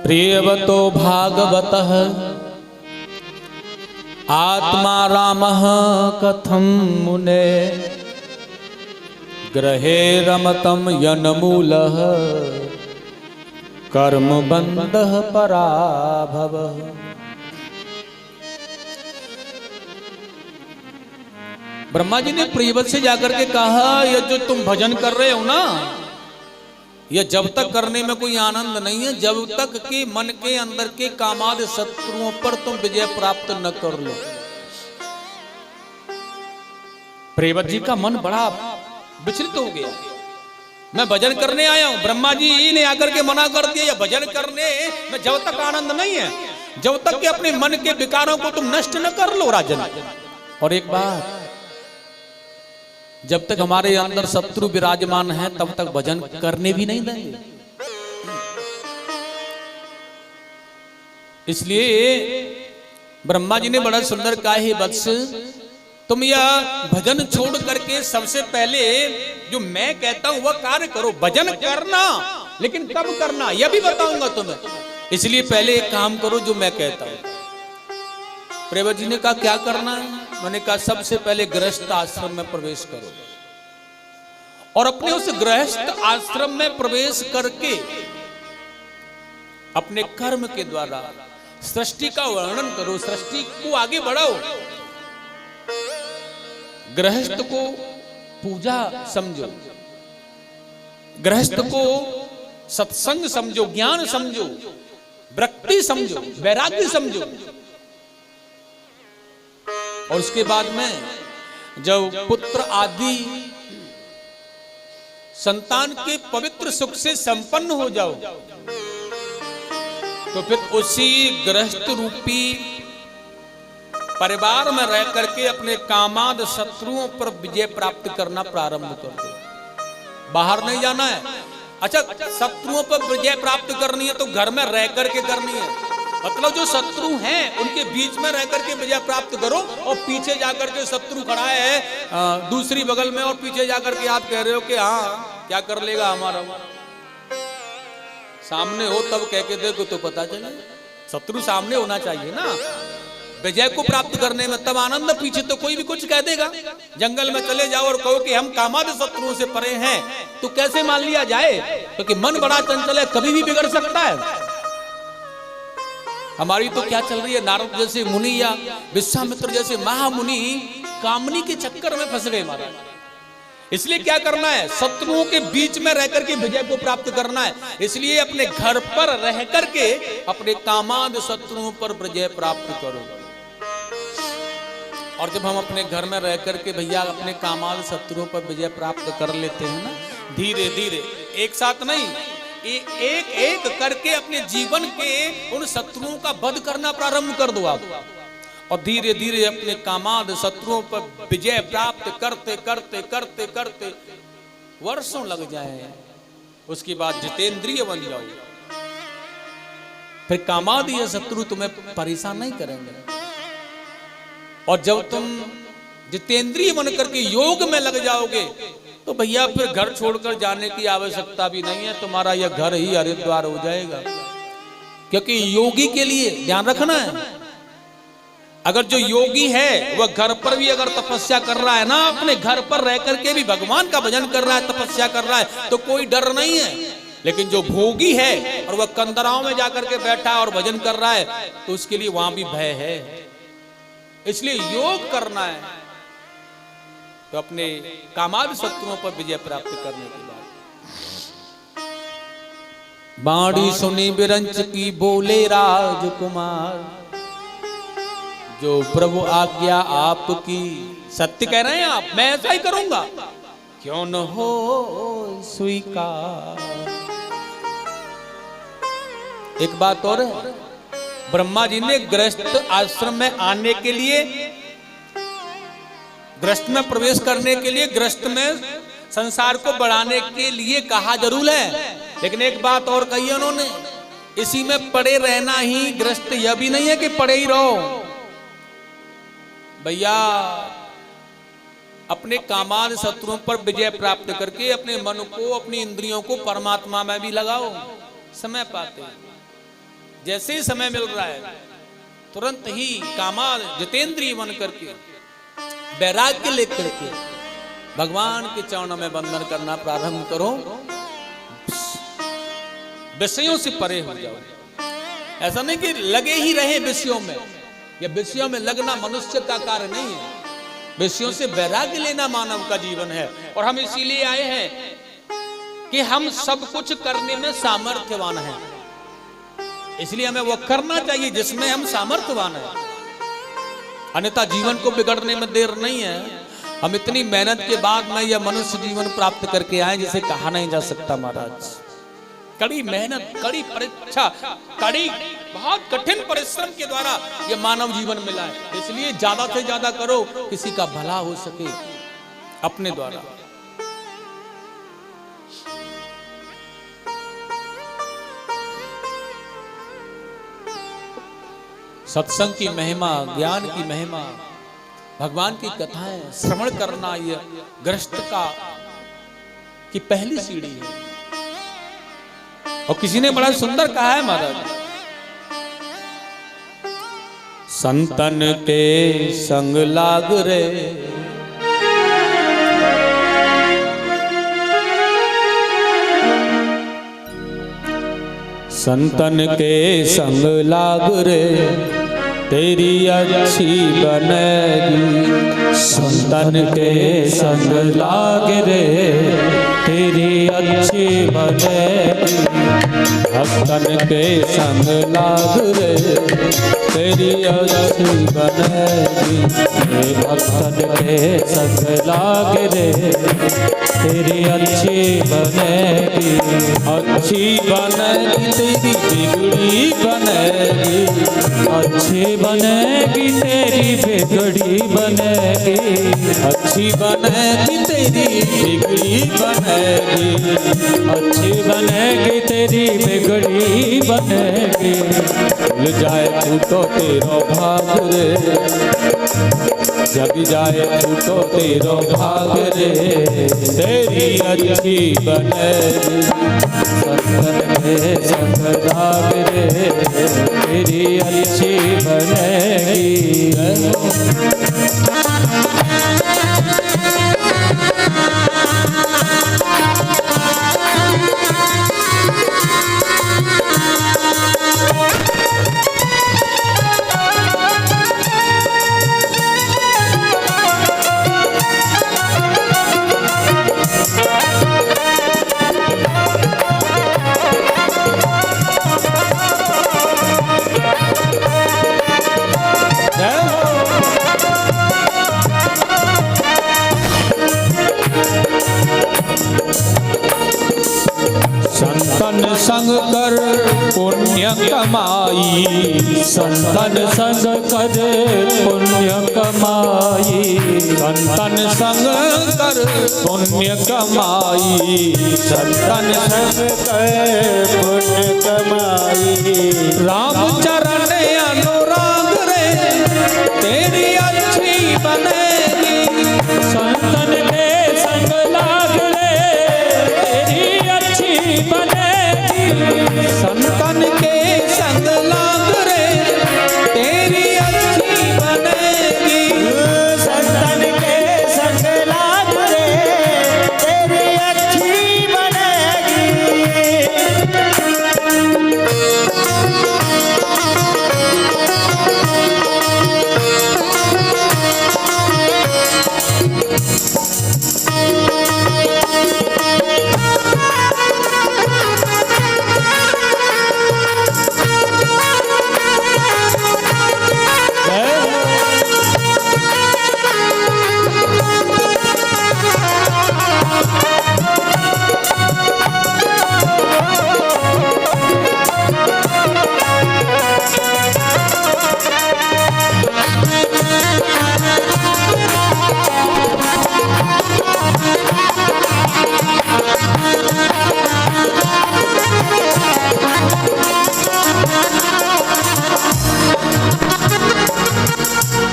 प्रियव्रतो भागवतः आत्मा रामः कथं मुने ग्रहे रमतं यन्मूलः कर्मबन्धः पराभवः। ब्रह्मा जी ने प्रियव्रत से जाकर के कहा ये जो तुम भजन कर रहे हो ना, यह जब तक करने में कोई आनंद नहीं है जब तक कि मन के अंदर के कामाद शत्रुओं पर तुम विजय प्राप्त न कर लो। प्रियव्रत जी का मन बड़ा विचलित हो गया, मैं भजन करने आया हूं, ब्रह्मा जी ने आकर के मना कर दिया, भजन करने में जब तक आनंद नहीं है, जब तक कि अपने मन के विकारों को तुम नष्ट न कर लो राजन। और एक बात, जब तक हमारे अंदर शत्रु विराजमान है तब तक भजन करने भी नहीं देंगे। इसलिए ब्रह्मा जी ने बड़ा सुंदर कहा है, वत्स तुम यह भजन छोड़ करके सबसे पहले जो मैं कहता हूं वह कार्य करो। भजन करना, लेकिन कब करना यह भी बताऊंगा तुम्हें, इसलिए पहले एक काम करो जो मैं कहता हूं। प्रियव्रत जी ने कहा क्या करना है? मैंने कहा सबसे पहले गृहस्थ आश्रम में प्रवेश करो और अपने उस गृहस्थ आश्रम में प्रवेश करके अपने कर्म के द्वारा सृष्टि का वर्णन करो, सृष्टि को आगे बढ़ाओ। गृहस्थ को पूजा समझो, गृहस्थ को सत्संग समझो, ज्ञान समझो, भक्ति समझो, वैराग्य समझो। और उसके बाद में जब पुत्र आदि संतान के पवित्र सुख से संपन्न हो जाओ तो फिर उसी गृहस्थ रूपी परिवार में रह करके अपने कामाद शत्रुओं पर विजय प्राप्त करना प्रारंभ कर दो। बाहर नहीं जाना है। अच्छा, शत्रुओं पर विजय प्राप्त करनी है तो घर में रह करके करनी है। मतलब जो शत्रु हैं उनके बीच में रह करके विजय प्राप्त करो, और पीछे जाकर के शत्रु खड़ा है दूसरी बगल में, और पीछे जाकर के आप कह रहे हो कि हाँ क्या कर लेगा हमारा। सामने हो तब कह के देखो तो पता चले। शत्रु सामने होना चाहिए ना विजय को प्राप्त करने में, तब आनंद। पीछे तो कोई भी कुछ कह देगा। जंगल में चले जाओ और कहो कि हम कामाद शत्रुओं से परे हैं, तो कैसे मान लिया जाए? क्योंकि मन बड़ा चंचल है, कभी भी बिगड़ सकता है। हमारी तो क्या चल रही है, नारद जैसे मुनि या विश्वामित्र जैसे महामुनि कामनी के चक्कर में फंस गए महाराज। इसलिए क्या करना है, शत्रुओं के बीच में रह करके विजय को प्राप्त करना है। इसलिए अपने घर पर रह करके अपने कामाद शत्रुओं पर विजय प्राप्त करो। और जब हम अपने घर में रह करके भैया अपने कामाद शत्रुओं पर विजय प्राप्त कर लेते हैं ना, धीरे धीरे, एक साथ नहीं, एक एक करके अपने जीवन के उन शत्रुओं का वध करना प्रारंभ कर दो आप। और धीरे धीरे अपने कामाद शत्रुओं पर विजय प्राप्त करते करते करते करते वर्षों लग जाए, उसके बाद जितेंद्रिय बन जाओ। फिर कामादीय शत्रु तुम्हें परेशान नहीं करेंगे। और जब तुम जितेंद्रिय बन करके योग में लग जाओगे तो भैया फिर घर छोड़कर जाने की आवश्यकता भी नहीं है। तुम्हारा यह घर ही हरिद्वार हो जाएगा। क्योंकि योगी के लिए ध्यान रखना है, अगर जो योगी है वह घर पर भी अगर तपस्या कर रहा है ना, अपने घर पर रह करके भी भगवान का भजन कर रहा है, तपस्या कर रहा है, तो कोई डर नहीं है। लेकिन जो भोगी है और वह कंदराओं में जाकर के बैठा और भजन कर रहा है, तो उसके लिए वहां भी भय है। इसलिए योग करना है तो अपने कामाद शत्रुओं पर विजय प्राप्त करने के बाद। बाणी सुनी बिरंच की बोले राजकुमार, जो प्रभु आज्ञा आपकी। सत्य कह रहे हैं आप, मैं ऐसा ही करूंगा, क्यों न हो स्वीकार। एक बात और है, ब्रह्मा जी ने गृहस्थ आश्रम में आने के लिए, गृहस्थ में प्रवेश करने के लिए, गृहस्थ में संसार को बढ़ाने के लिए कहा जरूर है, लेकिन एक बात और कही है उन्होंने, इसी में पड़े रहना ही गृहस्थ। यह भी नहीं है कि पड़े ही रहो भैया, अपने कामाद शत्रुओं पर विजय प्राप्त करके अपने मन को, अपनी इंद्रियों को परमात्मा में भी लगाओ। समय पाते जैसे ही समय मिल रहा है तुरंत ही कामाद जितेंद्रिय बन करके, वैराग्य लेकर के भगवान के चरणों में वंदन करना प्रारंभ करो। विषयों से परे हो जाओ। ऐसा नहीं कि लगे ही रहे विषयों में, या विषयों में लगना मनुष्य का कार्य नहीं है। विषयों से वैराग्य लेना मानव का जीवन है। और हम इसीलिए आए हैं कि हम सब कुछ करने में सामर्थ्यवान हैं, इसलिए हमें वो करना चाहिए जिसमें हम सामर्थ्यवान हैं। अन्यथा जीवन को बिगड़ने में देर नहीं है। हम इतनी मेहनत के बाद में यह मनुष्य जीवन प्राप्त करके आए जिसे कहा नहीं जा सकता महाराज। कड़ी मेहनत, कड़ी परीक्षा, कड़ी बहुत कठिन परिश्रम के द्वारा यह मानव जीवन मिला है। इसलिए ज्यादा से ज्यादा करो, किसी का भला हो सके अपने द्वारा। सत्संग की महिमा, ज्ञान की महिमा, भगवान की कथाएं श्रवण करना, यह गृहस्थ का की पहली सीढ़ी है। और किसी ने बड़ा सुंदर कहा है महाराज, संतन के संग लाग रे संतन के संग लाग रे तेरी अच्छी बनेगी। संतन के संग लाग रे तेरी अच्छी बनेगी। भक्तन के संग लाग रे तेरी अच्छी बनेगी। भक्तन के संग लाग रे तेरी अच्छी बनेगी। अच्छी बनेगी तेरी बिगड़ी बनेगी। अच्छी बनेगी तेरी बिगड़ी बनेगी। अच्छी बनेगी तेरी बिगड़ी बनेगी। अच्छी बनेगी तेरी बिगड़ी बनेगी। भूल जाए तू तो तेरो भाग रे, जग जाए तू तो तेरो भाग रे तेरी अच्छी बनेगी। संतन के संग लाग रे तेरी अच्छी बनेगी। संतन संग कर पुण्य कमाई। संतन संग कर पुण्य कमाई। संतन संग कर पुण्य कमाई। संतन संग कर पुण्य कमाई। राम चरण अनुराग रे तेरी अच्छी बनेगी। संतन के संग लाग रे तेरी अच्छी बनेगी। संतन के संग लाग रे तेरी अच्छी बनेगी। संतन के संग लाग रे तेरी अच्छी बनेगी।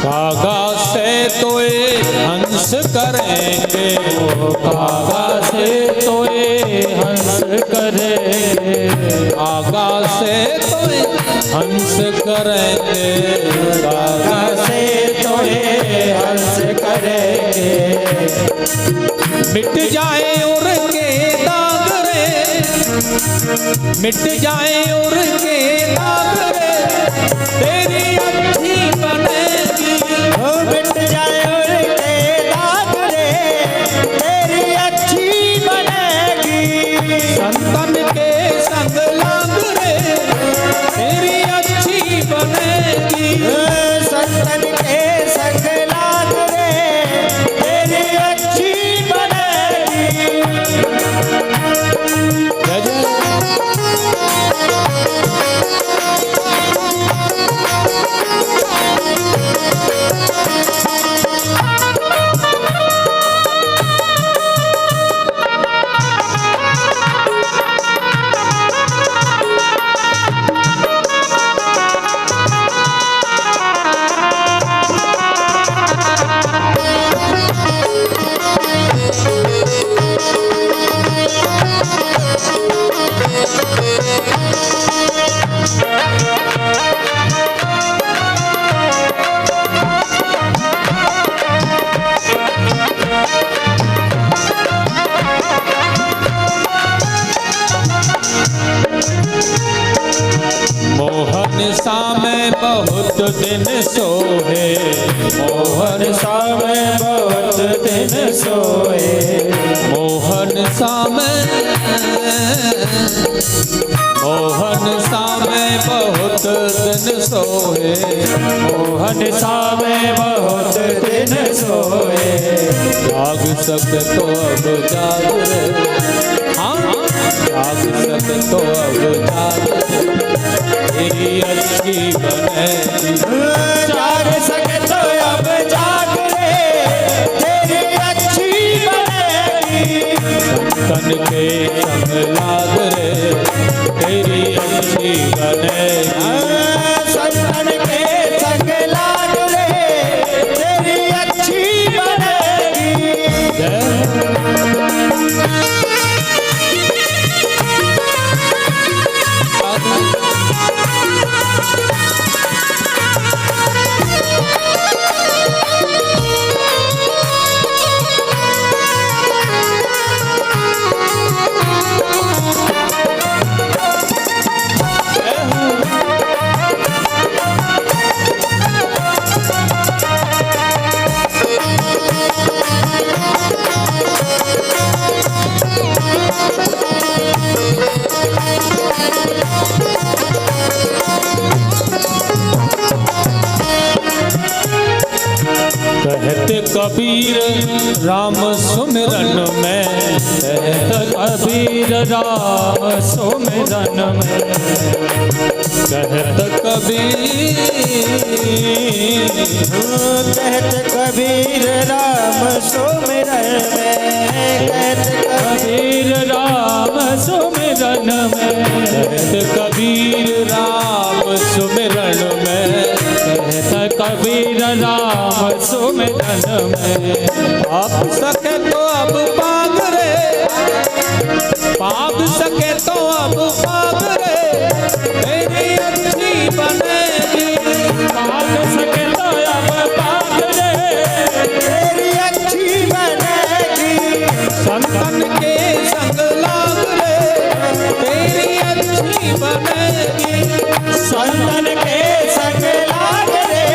कागा से तोए हंस करेंगे। कागा से तोए हंस करेंगे। कागा से तोए हंस करेंगे। कागा से तोए हंस करेंगे। मिट जाए और के दाग रे, मिट जाए और के दाग रे तेरी अच्छी बनेगी। मिट जाए और के दाग रे तेरी अच्छी बनेगी। संतन के संग लाग रे तेरी अच्छी बनेगी। संतन के संग लाग रे तेरी अच्छी बनेगी। जय जय। सोए। मोहन सामे बहुत दिन सोए। मोहन सामे बहुत दिन सोए। जाग सके तो अब जाग रे, हाँ जाग सके तो अब जाग रे, तेरी अच्छी बनेगी। जाग सके तो अब जाग रे, तेरी अच्छी बनेगी। संतन के संग लाग रे, तेरी अच्छी बनेगी। संतन के संग लाग रे, तेरी अच्छी बनेगी। कहते कबीर राम सुमिरन में, कहत कबीर राम सुमिरन में। कहत कबीर कहत कबीर राम सुमिरन में। कहत कबीर राम सुमिरन में। कहत कबीर राम सुमिरन में। कहत कबीर राम सुमिरन में। पाप सके तो अब पाग रे, पाप सके तो अब पाग रे, तेरी अच्छी बनेगी। पाग सके तो अब पाग रे, तेरी अच्छी बनेगी। संतन के संग लाग रे, तेरी अच्छी बनेगी। संतन के संग लाग रे,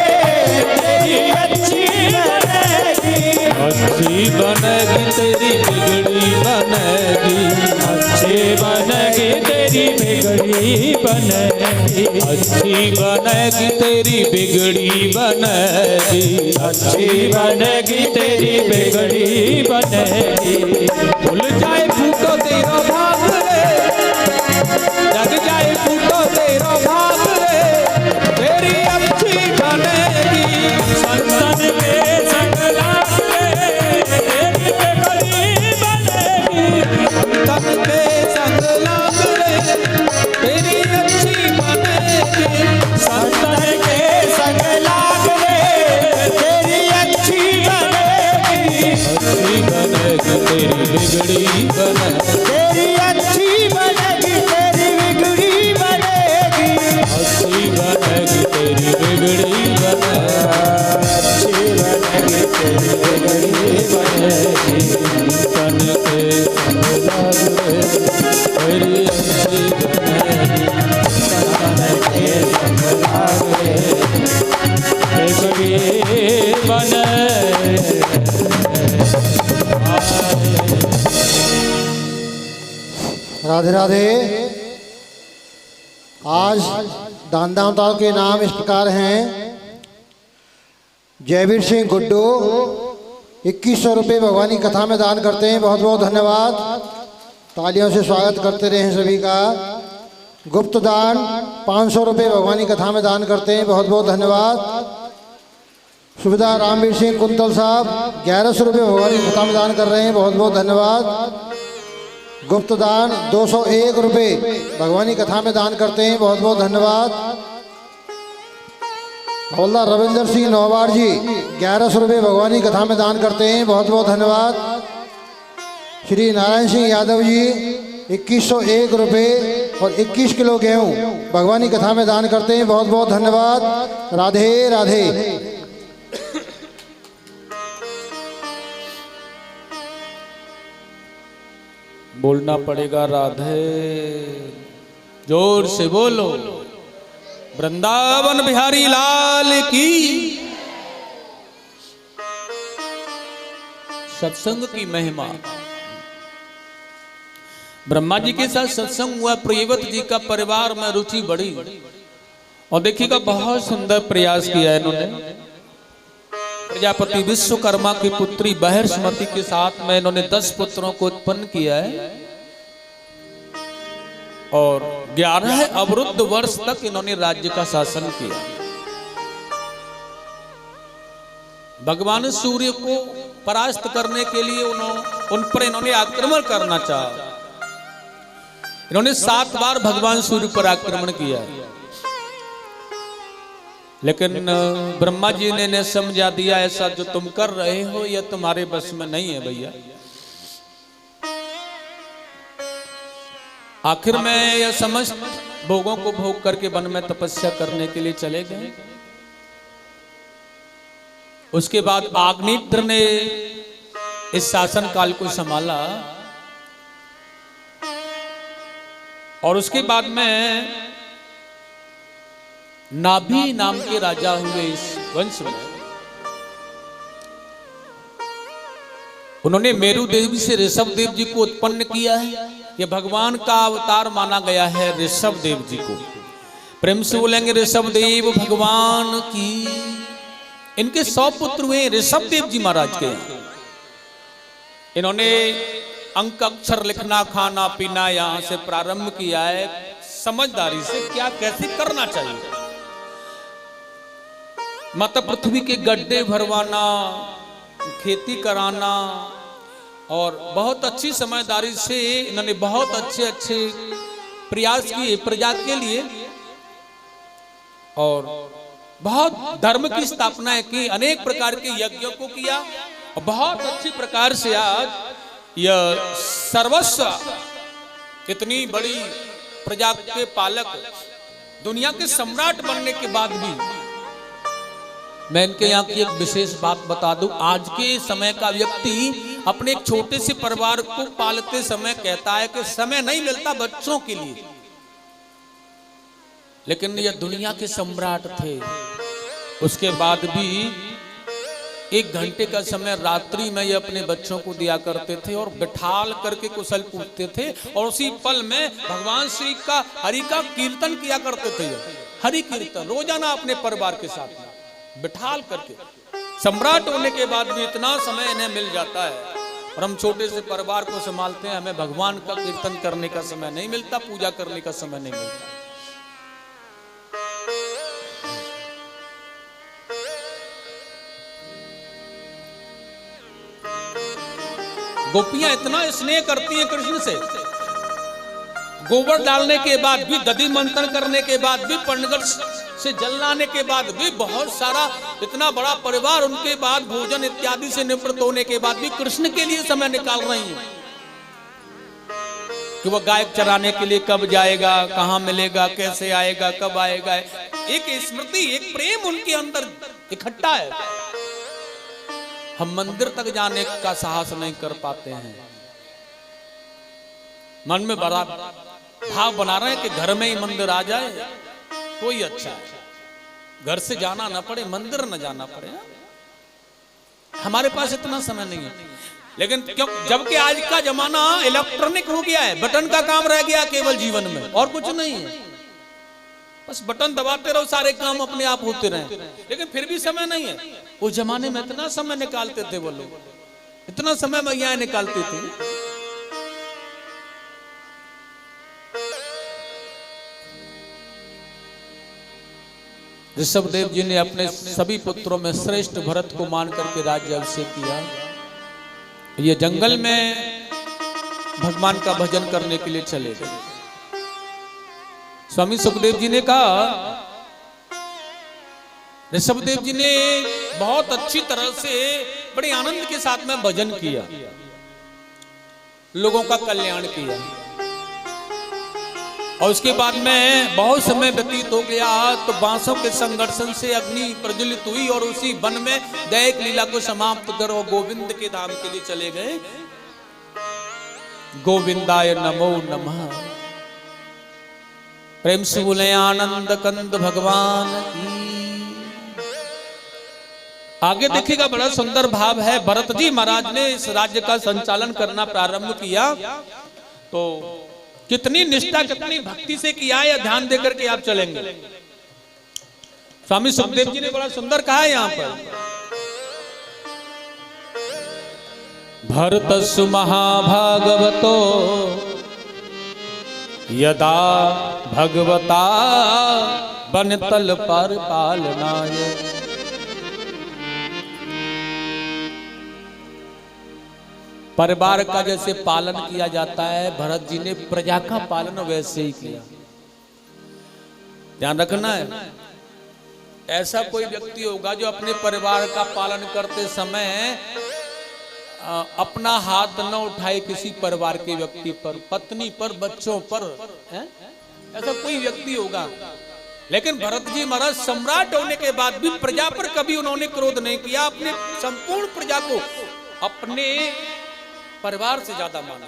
तेरी अच्छी बनेगी। अच्छी बनेगी तेरी बिगड़ी बनेगी। अच्छी बनेगी तेरी बिगड़ी बनेगी। अच्छी बनेगी तेरी बिगड़ी बनेगी। अच्छी बनेगी तेरी बिगड़ी बनेगी। भूल जाए फूटो तेरा भाग रे, जग जाए फूटो तेरा भाग रे, तेरी अच्छी बनेगी। संतन के संग लाग रे, तेरी बिगड़ी बनेगी। तन के संग लाग रे, तेरी अच्छी बनेगी। संतन के संग लाग रे, तेरी अच्छी बनेगी। अच्छी बनेगी तेरी बिगड़ी बनेगी। तेरी अच्छी बनेगी तेरी बिगड़ी बनेगी। अच्छी बनेगी तेरी बिगड़ी बनेगी। अच्छी बनेगी तेरी बिगड़ी बनेगी। तन के संग लाग रे, तेरी अच्छी बनेगी। संतन के संग लाग रे, बिगड़ी बनेगी। राधे राधे। आज दान दाताओं के नाम इस प्रकार हैं। जयवीर सिंह गुड्डू 2100 रुपये भगवानी कथा में दान करते हैं, बहुत बहुत धन्यवाद। तालियों से स्वागत करते रहे सभी का। गुप्त दान 500 रुपये भगवानी कथा में दान करते हैं, बहुत बहुत धन्यवाद। सुविधा रामवीर सिंह कुंतल साहब 1100 रुपये भगवानी कथा में दान कर रहे हैं, बहुत बहुत धन्यवाद। गुप्त दान 201 रुपये भगवानी कथा में दान करते हैं, बहुत बहुत धन्यवाद। हवलदार रविंदर सिंह नौवार जी 1100 रुपये भगवानी कथा में दान करते हैं, बहुत बहुत धन्यवाद। श्री नारायण सिंह यादव जी 2101 रुपये और 21 किलो गेहूँ भगवानी कथा में दान करते हैं, बहुत बहुत धन्यवाद। राधे राधे। बोलना पड़ेगा राधे, जोर से बोलो। वृंदावन बिहारी लाल की। सत्संग की महिमा। ब्रह्मा जी के साथ सत्संग हुआ, प्रियव्रत जी का परिवार में रुचि बढ़ी और देखिएगा बहुत सुंदर प्रयास किया इन्होंने। प्रजापति विश्वकर्मा की पुत्री बृहस्पति के साथ में इन्होंने 10 पुत्रों को उत्पन्न किया है और 11 अवरुद्ध वर्ष तक इन्होंने राज्य का शासन किया। भगवान सूर्य को परास्त करने के लिए उन पर इन्होंने आक्रमण करना चाहा। इन्होंने 7 बार भगवान सूर्य पर आक्रमण किया, लेकिन ब्रह्मा जी ने इन्हें समझा दिया ऐसा जो तुम कर रहे हो यह तुम्हारे बस में नहीं है भैया। आखिर में यह समस्त भोगों को भोग करके वन में तपस्या करने के लिए चले गए। उसके बाद अग्निहोत्र ने इस शासन काल को संभाला और उसके बाद में नाभि नाम के राजा हुए इस वंश में। उन्होंने मेरु देवी से ऋषभ देव जी को उत्पन्न किया है। यह भगवान का अवतार माना गया है ऋषभ देव जी को। प्रेम से बोलेंगे ऋषभ देव भगवान की। इनके 100 पुत्र हुए ऋषभ देव जी महाराज के। इन्होंने अंक अक्षर लिखना खाना पीना यहां से प्रारंभ किया है, समझदारी से क्या कैसे करना चाहिए। माता पृथ्वी के गड्ढे भरवाना, खेती कराना और बहुत अच्छी समझदारी से इन्होंने बहुत अच्छे अच्छे प्रयास किए प्रजा के लिए और बहुत धर्म की स्थापना की, अनेक प्रकार के यज्ञों को किया और बहुत अच्छी प्रकार से आज यह सर्वस्व इतनी बड़ी प्रजा के पालक, दुनिया के सम्राट बनने के बाद भी मैं इनके यहाँ की एक विशेष बात बता दूं। आज के समय का व्यक्ति अपने एक छोटे से परिवार को पालते समय कहता है कि समय नहीं मिलता बच्चों के लिए, लेकिन यह दुनिया के सम्राट थे। उसके बाद भी 1 घंटे का समय रात्रि में ये अपने बच्चों को दिया करते थे और बिठाल करके कुशल पूछते थे और उसी पल में भगवान श्री का हरि का कीर्तन किया करते थे। हरि कीर्तन रोजाना अपने परिवार के साथ बिठाल करके। सम्राट होने के बाद भी इतना समय इन्हें मिल जाता है और हम छोटे से परिवार को संभालते हैं, हमें भगवान का कीर्तन करने का समय नहीं मिलता, पूजा करने का समय नहीं मिलता। गोपियां इतना स्नेह करती हैं कृष्ण से, गोबर डालने के बाद भी, दधि मंथन करने के बाद भी, पंडगर से जल लाने के बाद भी, बहुत सारा इतना बड़ा परिवार उनके बाद भोजन इत्यादि से निवृत्त होने के बाद भी कृष्ण के लिए समय निकाल रही हैं कि वह गाय चराने के लिए कब जाएगा, कहां मिलेगा, कैसे आएगा, कब आएगा। एक स्मृति, एक प्रेम उनके अंदर इकट्ठा है। हम मंदिर तक जाने का साहस नहीं कर पाते हैं। मन में बड़ा भाव बना रहे हैं कि घर में ही मंदिर आ जाए तो ही अच्छा है, घर से जाना ना पड़े, मंदिर न जाना पड़े। हमारे पास इतना समय नहीं है, लेकिन क्यों, जबकि आज का जमाना इलेक्ट्रॉनिक हो गया है, बटन का काम रह गया केवल जीवन में और कुछ नहीं है। बस बटन दबाते रहो, सारे काम अपने आप होते रहे, लेकिन फिर भी समय नहीं है। उस जमाने में इतना समय निकालते थे वो लोग, इतना समय मैया निकालते थे। ऋषभ देव जी ने अपने सभी पुत्रों में श्रेष्ठ भरत को मान करके राज्य अभिषेक किया। ये जंगल में भगवान का भजन करने के लिए चले गए। स्वामी सुखदेव जी ने कहा, ऋषभ देव जी ने बहुत अच्छी तरह से बड़े आनंद के साथ में भजन किया, लोगों का कल्याण किया और उसके बाद में बहुत समय व्यतीत हो गया तो बांसों के संघर्षण से अग्नि प्रज्वलित हुई और उसी वन में दैहिक लीला को समाप्त कर वो गोविंद के धाम के लिए चले गए। गोविंदाय नमो नमः। प्रेम से बोले आनंद कंद भगवान की। आगे देखिएगा, बड़ा सुंदर भाव है। भरत जी महाराज ने इस राज्य का संचालन करना प्रारंभ किया तो कितनी निष्ठा कितनी भक्ति से किया है, ध्यान देकर के आप चलेंगे। स्वामी सुखदेव जी ने बड़ा सुंदर कहा है यहाँ पर, भरतसु महाभागवतो यदा भगवता बनतल पर पालनाय। परिवार का जैसे पालन किया जाता है, भरत जी ने प्रजा का पालन वैसे ही किया। ध्यान रखना है, ऐसा कोई व्यक्ति होगा जो अपने परिवार का पालन करते समय अपना हाथ न उठाए किसी परिवार के व्यक्ति पर, पत्नी पर, बच्चों पर, है? ऐसा कोई व्यक्ति होगा। लेकिन भरत जी महाराज सम्राट होने के बाद भी प्रजा पर कभी उन्होंने क्रोध नहीं किया। अपने संपूर्ण प्रजा को अपने परिवार से ज्यादा माना।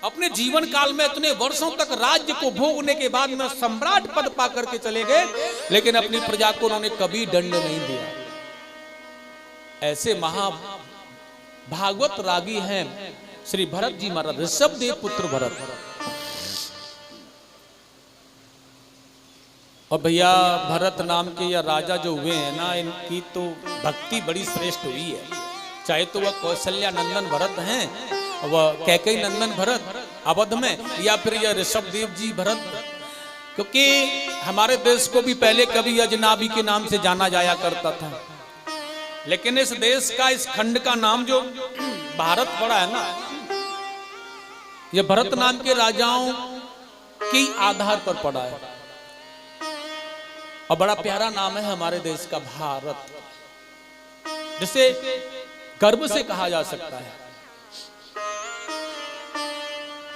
अपने जीवन काल में इतने वर्षों तक राज्य को भोगने के बाद में सम्राट पद पा करके चले गए, लेकिन अपनी प्रजा को उन्होंने कभी दंड नहीं दिया। ऐसे भागवत रागी हैं श्री भरत जी महाराज, ऋषभदेव पुत्र भरत। और भैया भरत नाम के या राजा जो हुए हैं ना, इनकी तो भक्ति बड़ी श्रेष्ठ हुई है। चाहे तो वह कौशल्या नंदन भरत हैं, वह कैकेयी नंदन भरत अवध में, या फिर यह ऋषभदेव जी भरत। क्योंकि हमारे देश को भी पहले कभी अजनाबी के नाम से जाना जाया करता था, लेकिन इस देश का, इस खंड का नाम जो भारत पड़ा है ना, यह भरत नाम के राजाओं के आधार पर पड़ा है। और बड़ा प्यारा नाम है हमारे देश का, भारत, जिसे गर्व से कहा जा सकता है।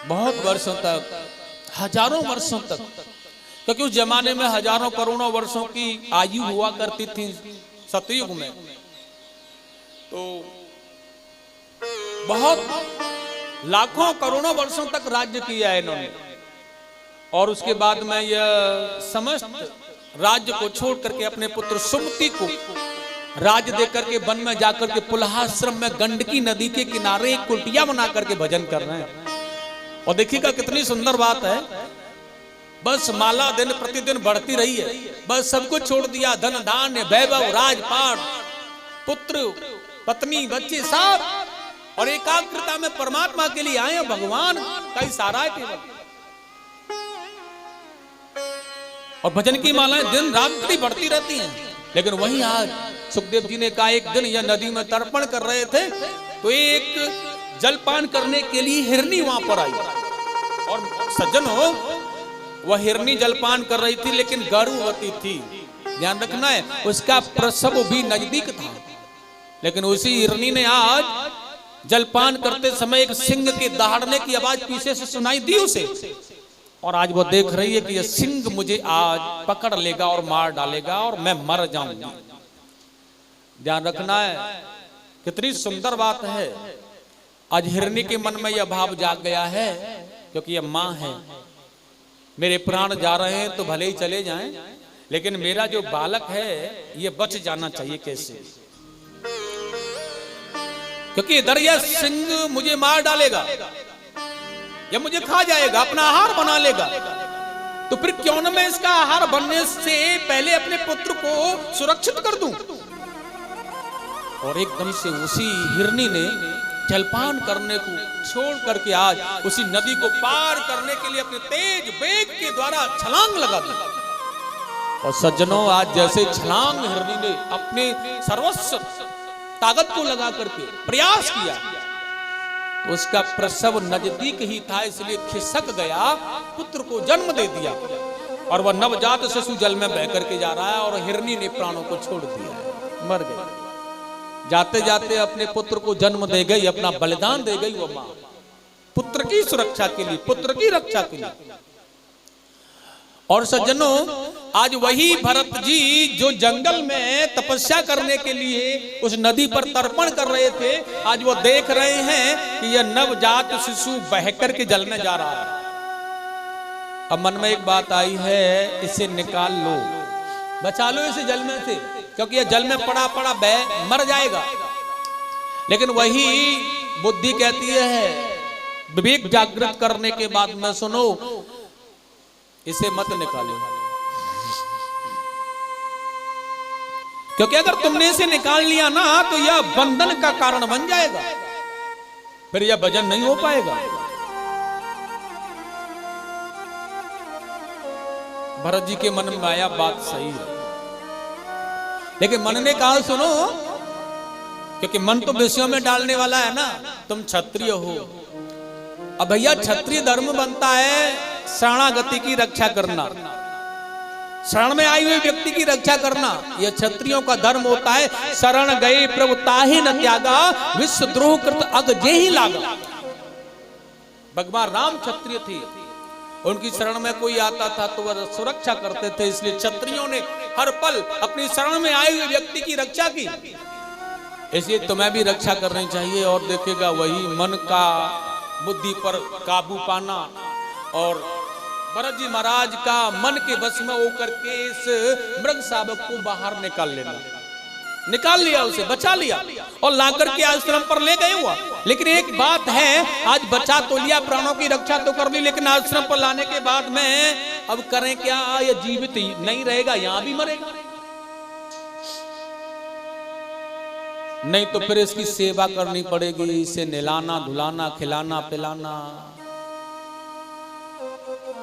बहुत वर्षों तक, हजारों वर्षों तक, क्योंकि उस जमाने में हजारों करोड़ों वर्षों की आयु हुआ करती थी सतयुग में, तो बहुत लाखों करोड़ों वर्षों तक राज्य किया है इन्होंने। और उसके बाद में यह समस्त राज्य को छोड़ करके अपने पुत्र सुमति को राज्य देकर के वन में जाकर के पुलहाश्रम में गंडकी नदी के किनारे एक कुटिया बना करके भजन कर रहे हैं। और देखिएगा कितनी सुंदर बात है, बस माला दिन प्रतिदिन बढ़ती रही है, बस सब कुछ छोड़ दिया, धन धान्य वैभव राजपाट पुत्र पत्नी बच्चे सब, और एकाग्रता में परमात्मा के लिए आए, भगवान का इशारा है केवल। और भजन की मालाएं दिन रात बढ़ती रहती हैं। लेकिन वहीं आज सुखदेव जी ने कहा, एक दिन यह नदी में तर्पण कर रहे थे तो एक जलपान करने के लिए हिरनी वहां पर आई। और सज्जन हो, वह हिरनी जलपान कर रही थी लेकिन गर्भवती थी। ध्यान रखना है, उसका प्रसव भी नजदीक था। लेकिन उसी हिरनी ने आज जलपान करते समय एक सिंह के दहाड़ने की आवाज पीछे से सुनाई दी उसे, और आज वो देख रही है कि यह सिंह मुझे आज पकड़ लेगा और मार डालेगा और मैं मर जाऊंगा। ध्यान रखना है, कितनी सुंदर बात है। आज हिरनी के मन में यह भाव जाग गया है, क्योंकि यह मां है, मेरे प्राण जा रहे हैं तो भले ही चले जाएं, लेकिन मेरा जो बालक है यह बच जाना चाहिए कैसे, क्योंकि इधर यह सिंह मुझे मार डालेगा, यह मुझे खा जाएगा, अपना आहार बना लेगा। तो फिर क्यों न मैं इसका आहार बनने से पहले अपने पुत्र को सुरक्षित कर दूं। और एकदम से उसी हिरनी ने जलपान करने को छोड़ करके आज उसी नदी को पार करने के लिए अपने तेज वेग के द्वारा छलांग लगा दी। और सज्जनों, आज जैसे छलांग हिरनी ने अपने सर्वस्व ताकत को लगा करके प्रयास किया, तो उसका प्रसव नजदीक ही था, इसलिए खिसक गया, पुत्र को जन्म दे दिया। और वह नवजात शिशु जल में बह करके जा रहा है और हिरनी ने प्राणों को छोड़ दिया, मर गई। जाते जाते अपने पुत्र को जन्म दे गई, अपना बलिदान दे गई वो मां, पुत्र की सुरक्षा के लिए, पुत्र की रक्षा के लिए। और सज्जनों, आज वही भरत जी जो जंगल में तपस्या करने के लिए उस नदी पर तर्पण कर रहे थे, आज वो देख रहे हैं कि यह नवजात शिशु बहकर के जल में जा रहा है। अब मन में एक बात आई है, इसे निकाल लो, बचा लो इसे जल में से। क्योंकि ये जल में पड़ा पड़ा बह मर जाएगा। लेकिन वही बुद्धि कहती है, विवेक जागृत करने के बाद में सुनो, इसे मत निकालो, क्योंकि अगर तुमने इसे निकाल लिया ना तो यह बंधन का कारण बन जाएगा, फिर यह भजन नहीं हो पाएगा। भरत जी के मन में आया बात सही है, लेकिन मन ने कहा सुनो, क्योंकि मन तो विषयों में डालने वाला है ना, तुम क्षत्रिय हो। अब भैया क्षत्रिय धर्म बनता है शरणागति की रक्षा करना, शरण में आई हुई व्यक्ति की रक्षा करना, यह क्षत्रियों का धर्म होता है। शरण गए प्रभु ताहि न त्यागा, विश्व द्रोह कृत अग जेहि लागा। भगवान राम क्षत्रिय थे, उनकी शरण में कोई आता था तो वह सुरक्षा करते थे, इसलिए क्षत्रियों ने हर पल अपनी शरण में आए हुए व्यक्ति की रक्षा की। इसलिए तुम्हें भी रक्षा करनी चाहिए। और देखेगा वही मन का बुद्धि पर काबू पाना, और भरत जी महाराज का मन के बस में होकर के इस मृग शावक को बाहर निकाल लेना, निकाल लिया, उसे बचा लिया और लाकर के आश्रम पर ले गए हुआ। लेकिन एक बात है, आज बचा तो लिया, प्राणों की रक्षा तो कर ली, लेकिन आश्रम पर लाने के बाद में अब करें क्या? ये जीवित नहीं रहेगा, यहां भी मरेगा, नहीं तो फिर इसकी सेवा करनी पड़ेगी, इसे नहलाना धुलाना खिलाना पिलाना।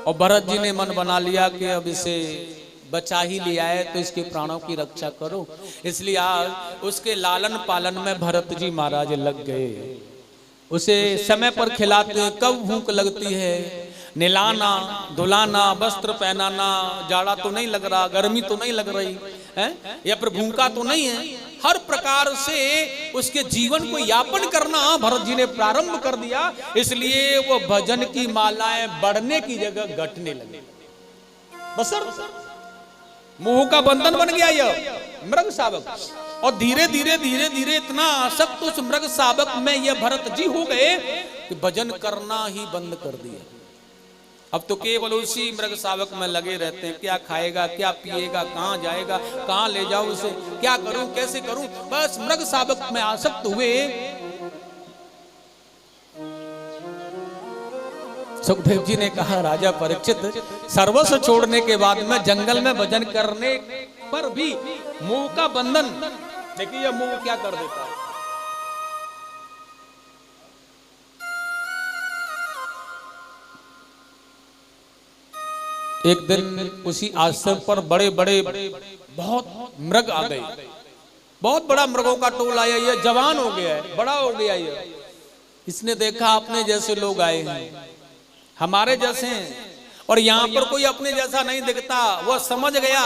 और भरत जी ने मन बना लिया कि अब इसे बचा ही लिया है तो इसके प्राणों की रक्षा करो। इसलिए आज उसके लालन पालन में भरत जी महाराज लग गए, उसे समय पर खिलाते, कब भूख लगती है नहलाना धुलाना वस्त्र पहनाना, जाड़ा तो नहीं लग रहा, गर्मी तो नहीं लग रही है, या फिर भूखा तो नहीं है, हर प्रकार से उसके जीवन को यापन करना भरत जी ने प्रारंभ कर दिया। इसलिए वो भजन की मालाएं बढ़ने की जगह घटने लगी। बसर मोह का बंधन बन गया यह मृग शावक, और धीरे धीरे धीरे धीरे इतना आसक्त उस मृग शावक में यह भरत जी हो गए कि भजन करना ही बंद कर दिया। अब तो केवल उसी मृग शावक में लगे रहते हैं, क्या खाएगा क्या पिएगा, कहां जाएगा, कहां ले जाऊं उसे, क्या करूं कैसे करूं, बस मृग शावक में आसक्त हुए। सुखदेव जी ने कहा, राजा परीक्षित, सर्वस्व छोड़ने के बाद में जंगल में भजन करने पर भी मोह का बंधन, देखिए यह मोह क्या कर देता है। एक दिन उसी आश्रम पर बड़े बड़े बहुत मृग आ गए, बहुत बड़ा मृगों का टोल आया, ये जवान हो गया है, बड़ा हो गया ये। इसने देखा अपने जैसे लोग आए हैं, हमारे जैसे हैं, और यहाँ पर कोई अपने जैसा नहीं दिखता। वह समझ गया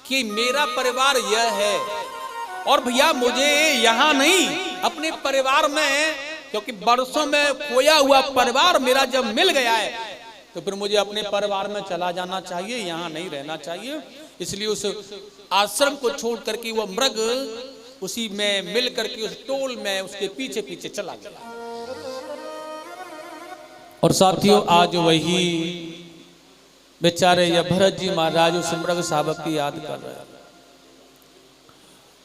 कि मेरा परिवार यह है, और भैया मुझे यहाँ नहीं अपने परिवार में, क्योंकि बरसों में खोया हुआ परिवार मेरा जब मिल गया है तो फिर मुझे अपने परिवार में चला जाना चाहिए, यहाँ नहीं रहना चाहिए। इसलिए उस आश्रम को छोड़ करके वह मृग उसी में मिल करके उस टोल में उसके पीछे पीछे चला गया। और साथियों, आज वही बेचारे यह भरत जी महाराज उस मृग शावक की याद कर रहे हैं,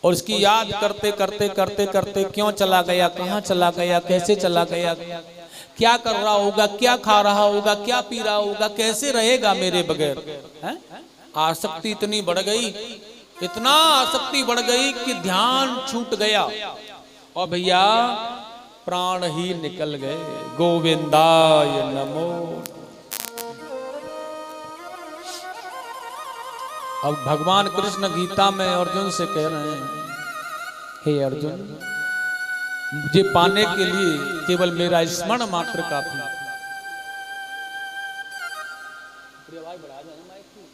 और उसकी याद करते करते करते करते क्यों चला गया, कहाँ चला गया, कैसे चला गया, क्या कर रहा होगा, क्या खा रहा होगा, क्या पी रहा होगा, कैसे रहेगा मेरे बगैर, है? आसक्ति इतनी बढ़ गई, इतना आसक्ति बढ़ गई कि ध्यान छूट गया, और भैया प्राण ही निकल गए। गोविंदाय नमो। अब भगवान कृष्ण गीता में अर्जुन से कह रहे हैं, हे अर्जुन, मुझे पाने के लिए केवल मेरा स्मरण मात्र काफी। आवाज बढ़ा देना माइक की,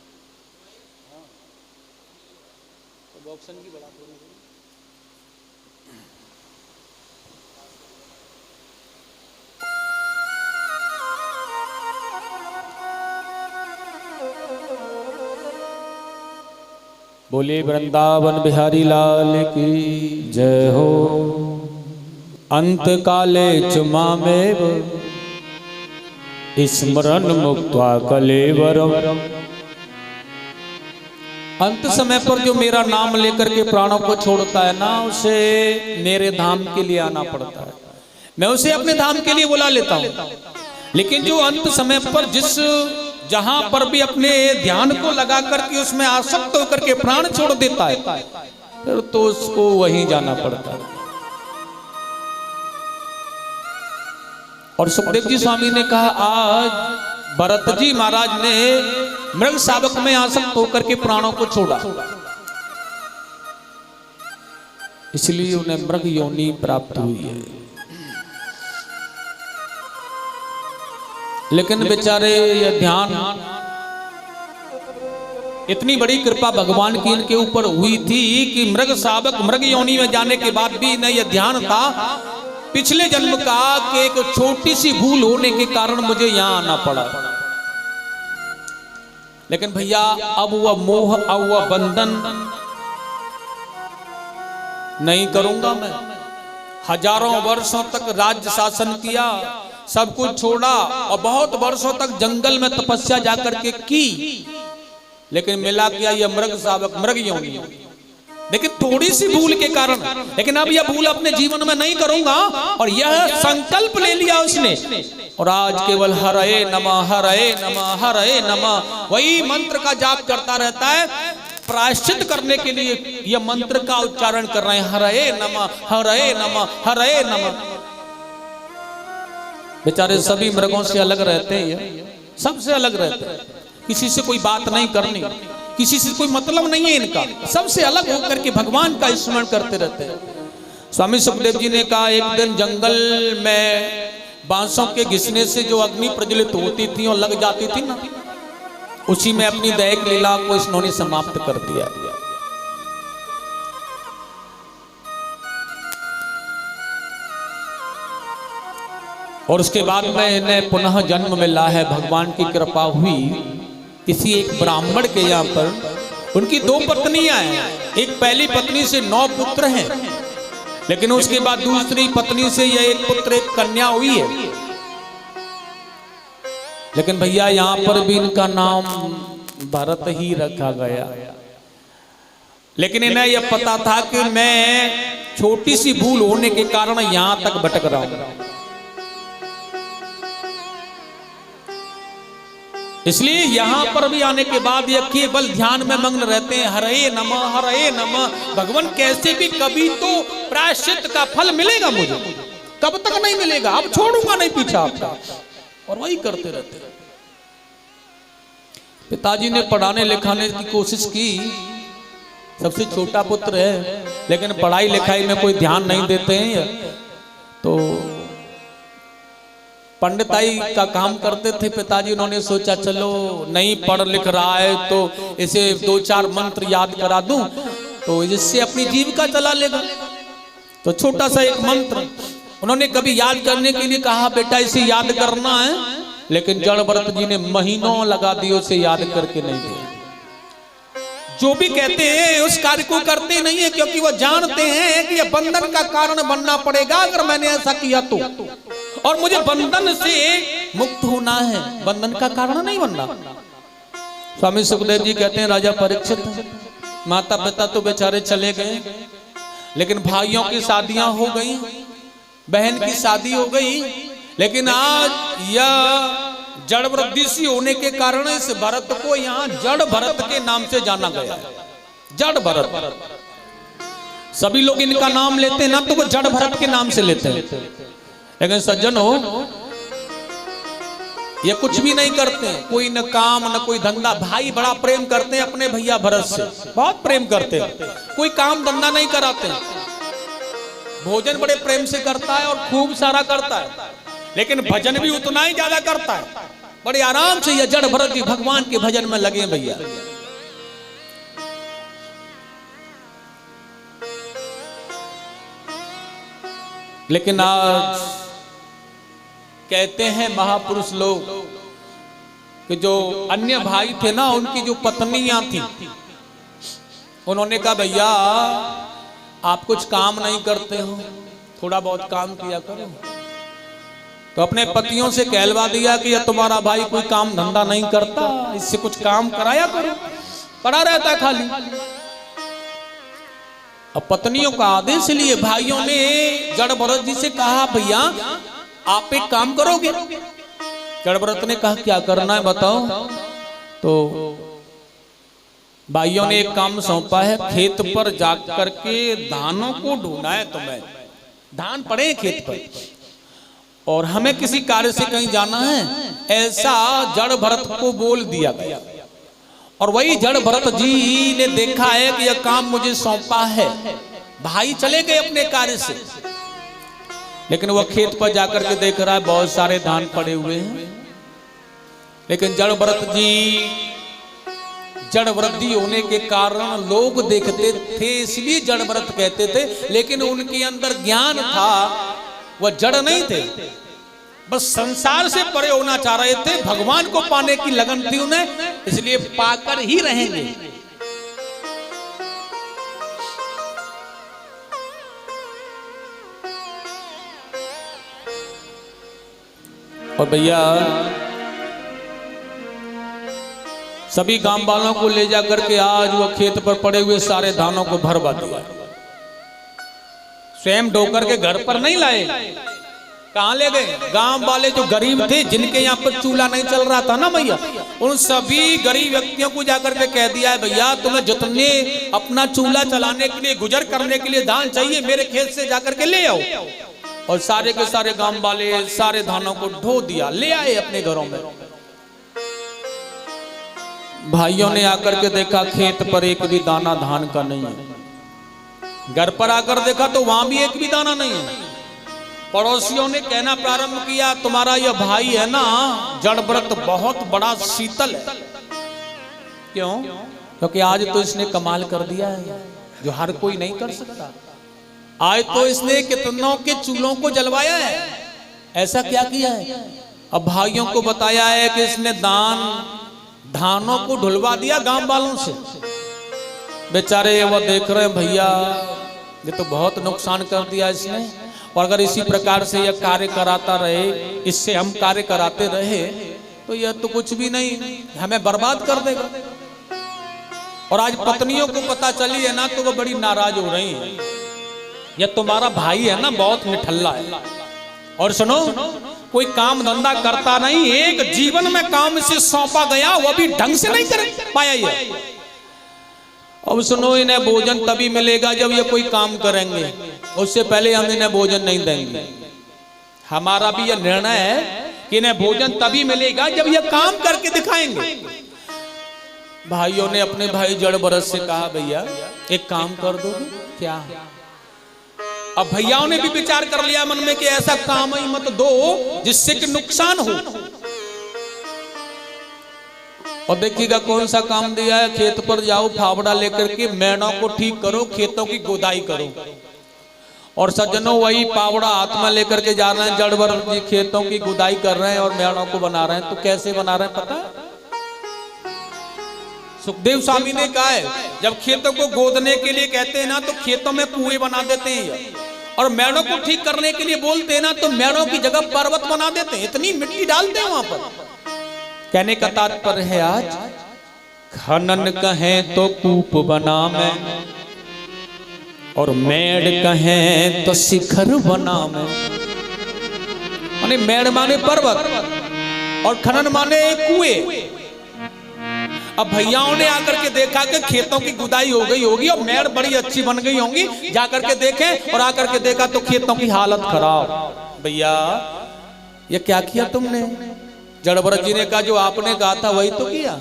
तो बॉक्सन की बढ़ा दो। बोले वृंदावन बिहारी लाल की जय हो। अंत काले चुमामेव स्मरण मुक्त्वा कलेवरम अंत समय पर जो मेरा नाम लेकर के प्राणों को छोड़ता है ना, उसे मेरे धाम के लिए आना पड़ता है। मैं उसे अपने धाम के लिए बुला लेता हूँ। लेकिन जो अंत समय पर जहां पर भी अपने ध्यान को लगा करके उसमें आसक्त होकर के प्राण छोड़ देता है, फिर तो उसको वहीं जाना पड़ता है। और सुखदेव जी स्वामी ने कहा, आज भरत जी महाराज ने मृग शावक में आसक्त होकर के प्राणों को छोड़ा, इसलिए उन्हें मृग योनि प्राप्त हुई है। लेकिन बेचारे ये ध्यान, इतनी बड़ी कृपा भगवान की इनके ऊपर हुई थी कि मृग शावक मृग योनि में जाने के बाद भी इन्हें यह ध्यान था पिछले जन्म का कि एक छोटी सी भूल होने के कारण मुझे यहां आना पड़ा। लेकिन भैया अब वह मोह, अब वह बंधन नहीं करूंगा मैं। हजारों वर्षों तक राज्य शासन किया, सब कुछ छोड़ा और बहुत वर्षों तक जंगल में तपस्या जाकर के की, लेकिन मिला क्या, यह मृग शावक मृग योनि। लेकिन थोड़ी सी भूल के कारण, लेकिन अब यह भूल अपने जीवन में नहीं करूंगा, और यह संकल्प ले लिया उसने। और आज केवल हरे नमः हरे नमः हरे नमः वही मंत्र का जाप करता रहता है। प्रायश्चित करने के लिए यह मंत्र का उच्चारण कर रहे हैं, हरे नमः हरे नमः हरे नमः। बेचारे सभी मृगों से अलग रहते हैं, सबसे अलग रहते हैं, किसी से कोई बात नहीं करनी, किसी से कोई मतलब नहीं है इनका, सबसे अलग होकर के भगवान का स्मरण करते रहते हैं। स्वामी सुखदेव जी ने कहा, एक दिन जंगल में बांसों के घिसने से जो अग्नि प्रज्वलित होती थी और लग जाती थी ना, उसी में अपनी दैहिक लीला को इन्होंने समाप्त कर दिया। और उसके बाद में इन्हें पुनः जन्म मिला है। भगवान की कृपा हुई, किसी एक ब्राह्मण के यहाँ पर उनकी 2 पत्नियां हैं। एक पहली पत्नी से 9 पुत्र हैं, लेकिन उसके बाद दूसरी पत्नी से यह एक पुत्र एक कन्या हुई है। लेकिन भैया यहाँ पर भी इनका नाम भरत ही रखा गया। लेकिन इन्हें यह पता था कि मैं छोटी सी भूल होने के कारण यहाँ तक भटक रहा हूं, इसलिए यहां पर भी आने के बाद ये केवल ध्यान में मग्न रहते हैं, हरे नमः हरे नमः। भगवान कैसे भी कभी तो प्रायश्चित का फल मिलेगा मुझे, कब तक नहीं मिलेगा, अब छोड़ूंगा नहीं पीछा आपका, और वही करते रहते। पिताजी ने पढ़ाने लिखाने की कोशिश की, सबसे छोटा पुत्र है, लेकिन पढ़ाई लिखाई में कोई ध्यान नहीं देते हैं, तो पंडिताई का काम करते थे पिताजी। उन्होंने सोचा चलो नहीं पढ़ लिख रहा है तो इसे 2-4 मंत्र याद करा दूं तो इससे अपनी जीविका चला लेगा। तो छोटा सा एक मंत्र उन्होंने कभी याद करने के लिए कहा, बेटा इसे याद करना है, लेकिन जड़भरत जी ने महीनों लगा दिए उसे याद करके नहीं दिया। जो भी कहते हैं उस कार्य को करते नहीं है, क्योंकि वो जानते हैं कि यह बंधन का कारण बनना पड़ेगा अगर मैंने ऐसा किया तो, और मुझे बंधन से मुक्त होना है, बंधन का कारण नहीं बनना। स्वामी सुखदेव जी कहते हैं, राजा परीक्षित माता पिता तो बेचारे चले गए, लेकिन भाइयों की शादियां हो गई, बहन की शादी हो गई, लेकिन आज यह जड़ वृद्धि सी होने के कारण इस भरत को यहाँ जड़ भरत के नाम से जाना गया। जड़ भरत, सभी लोग इनका नाम लेते हैं ना तो वो जड़ भरत के नाम से लेते हैं, लेकिन सज्जन हो ये कुछ भी नहीं करते हैं, कोई न काम न कोई धंधा। भाई बड़ा प्रेम करते हैं अपने भैया भरत से, बहुत प्रेम करते हैं, कोई काम धंधा नहीं कराते, भोजन बड़े प्रेम से करता है और खूब सारा करता है, लेकिन भजन भी उतना ही ज्यादा करता है। बड़े आराम से ये जड़ भरत जी भगवान के भजन में लगे भैया। लेकिन आज कहते हैं महापुरुष लोग कि जो अन्य भाई थे ना, उनकी जो पत्नियां थी, उन्होंने कहा भैया आप कुछ काम नहीं करते हो, थोड़ा बहुत काम किया करो। तो अपने पतियों से कहलवा दिया कि यह तुम्हारा भाई कोई काम धंधा नहीं करता, इससे कुछ काम कराया करो। पड़ा रहता है खाली। अब पत्नियों का आदेश लिए भाइयों ने जड़ भरत जी से कहा, भैया आप एक काम करोगे? जड़ भरत ने कहा, क्या करना है बताओ। तो भाइयों ने एक काम सौंपा है, खेत पर जाकर के धानों को ढूंढना है तुम्हें। धान पड़े खेत पर और हमें किसी कार्य से कहीं जाना है, ऐसा जड़ भरत को बोल दिया गया। और वही जड़ भरत जी ने देखा है कि यह काम मुझे सौंपा है। भाई चले गए अपने कार्य से, लेकिन वह खेत पर जाकर के देख रहा है बहुत सारे धान पड़े हुए हैं। लेकिन जड़ भरत जी जड़ वृद्धि होने के कारण लोग देखते थे, इसलिए जड़ भरत कहते थे, लेकिन उनके अंदर ज्ञान था, वह जड़ नहीं थे, बस संसार से परे होना चाह रहे थे। भगवान को पाने की लगन थी उन्हें, इसलिए पाकर ही रहेंगे। और भैया सभी गांव वालों को ले जाकर के आज वह खेत पर पड़े हुए सारे धानों को भरवा दिया। स्वयं ढोकर के घर पर नहीं लाए, कहां ले गए? गांव वाले जो गरीब थे, जिनके यहाँ पर चूल्हा नहीं चल रहा था ना भैया, उन सभी गरीब व्यक्तियों को जाकर के कह दिया है, भैया तुम्हें जितने अपना चूल्हा चलाने के लिए, गुजर करने के लिए धान चाहिए, मेरे खेत से जाकर के ले आओ। और सारे के सारे गांव वाले सारे धानों को ढो दिया, ले आए अपने घरों में। भाइयों ने आकर के देखा खेत पर एक भी दाना धान का नहीं है। घर पर आकर देखा तो वहां भी एक भी दाना नहीं है। पड़ोसियों ने कहना प्रारंभ किया, तुम्हारा यह भाई है ना जड़ भरत, बहुत बड़ा शीतल है। क्यों? क्योंकि आज तो इसने कमाल कर दिया है जो हर कोई नहीं कर सकता। आज तो इसने कितनों के चूल्हों को जलवाया है। ऐसा क्या किया है? अब भाइयों को बताया है कि इसने धानों को ढुलवा दिया गांव वालों से। बेचारे वो देख रहे हैं, भैया ये तो बहुत नुकसान कर दिया इसने, और अगर इसी प्रकार से यह कार्य कराता रहे, इससे हम कार्य कराते रहे, तो यह तो कुछ भी नहीं, हमें बर्बाद कर देगा। और आज पत्नियों को पता चली है ना, तो वो बड़ी नाराज हो रही है। यह तुम्हारा भाई है ना, बहुत निठल्ला है। और सुनो, कोई काम धंधा करता नहीं, एक जीवन में काम से सौंपा गया, वो भी ढंग से नहीं कर पाया ये। अब सुनो, इन्हें भोजन तभी मिलेगा जब ये कोई काम करेंगे, उससे पहले हम इन्हें भोजन नहीं देंगे। हमारा भी यह निर्णय है कि इन्हें भोजन तभी मिलेगा जब ये काम करके दिखाएंगे। भाइयों ने अपने भाई जड़ भरत से कहा, भैया एक काम कर दो। क्या? अब भैयाओं ने भी विचार कर लिया मन में कि ऐसा काम ही मत दो जिससे कि नुकसान हो। और देखिएगा कौन सा काम दिया है, खेत पर जाओ, फावड़ा लेकर के मेढ़ों को ठीक करो, खेतों की गोदाई करो। और सज्जनों, वही फावड़ा हाथ में लेकर के जा रहे हैं जड़ भरत जी, खेतों की गुदाई कर रहे हैं और मेढ़ों को बना रहे हैं। तो कैसे बना रहे हैं पता है? सुखदेव स्वामी ने कहा है, जब खेतों को गोदने के लिए कहते हैं ना, तो खेतों में कुएं बना देते हैं, और मेढ़ों को ठीक करने के लिए बोलते हैं ना, तो मेढ़ों की जगह पर्वत बना देते हैं, इतनी मिट्टी डालते हैं वहां पर। कहने का तात्पर्य है, आज खनन कहें तो कूप बना मैं, और मेढ़ कहें तो शिखर बना मैं। माने मेढ़ माने पर्वत और खनन माने कुएं। अब भैयाओं ने आकर के देखा कि खेतों की गुदाई हो गई होगी और मेड़ बड़ी अच्छी बन गई होंगी, जाकर के देखे और आकर के देखा तो खेतों की हालत खराब। भैया ये क्या किया तुमने? जड़ भरत जी ने कहा, जो आपने कहा था वही तो किया।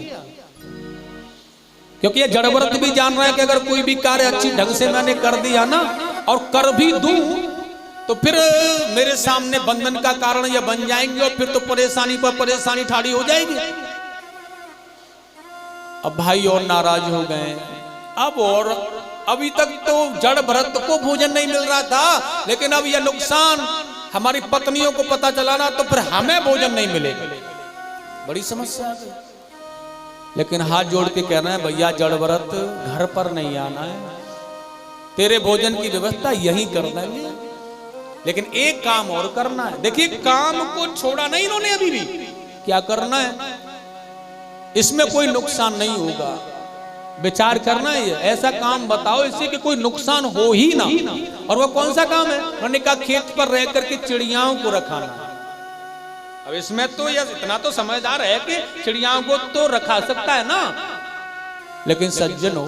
क्योंकि ये जड़ भरत भी जान रहा है कि अगर कोई भी कार्य अच्छी ढंग से मैंने कर दिया ना, और कर भी दूं, तो फिर मेरे सामने बंधन का कारण ये बन जाएंगे, और फिर तो परेशानी पर परेशानी ठाड़ी हो जाएगी। अब भाई और नाराज हो गए। अब और अभी तक तो जड़ भरत को भोजन नहीं मिल रहा था, लेकिन अब यह नुकसान हमारी पत्नियों को पता चला ना, तो फिर हमें भोजन नहीं मिलेगा। बड़ी समस्या है। लेकिन हाथ जोड़ के कह रहे हैं, भैया जड़ भरत घर पर नहीं आना है, तेरे भोजन की व्यवस्था यहीं कर देंगे, लेकिन एक काम और करना है। देखिए, काम को छोड़ा नहीं इन्होंने अभी भी। क्या करना है? इसमें कोई नुकसान नहीं होगा, विचार करना ही है, ऐसा काम बताओ इससे कि कोई नुकसान हो ही ना। और वो कौन सा काम है? उन्होंने कहा खेत पर रह करके चिड़ियाओं को रखाना। अब इसमें तो यह इतना तो समझदार है कि चिड़ियाओं को तो रखा सकता है ना, लेकिन सज्जनों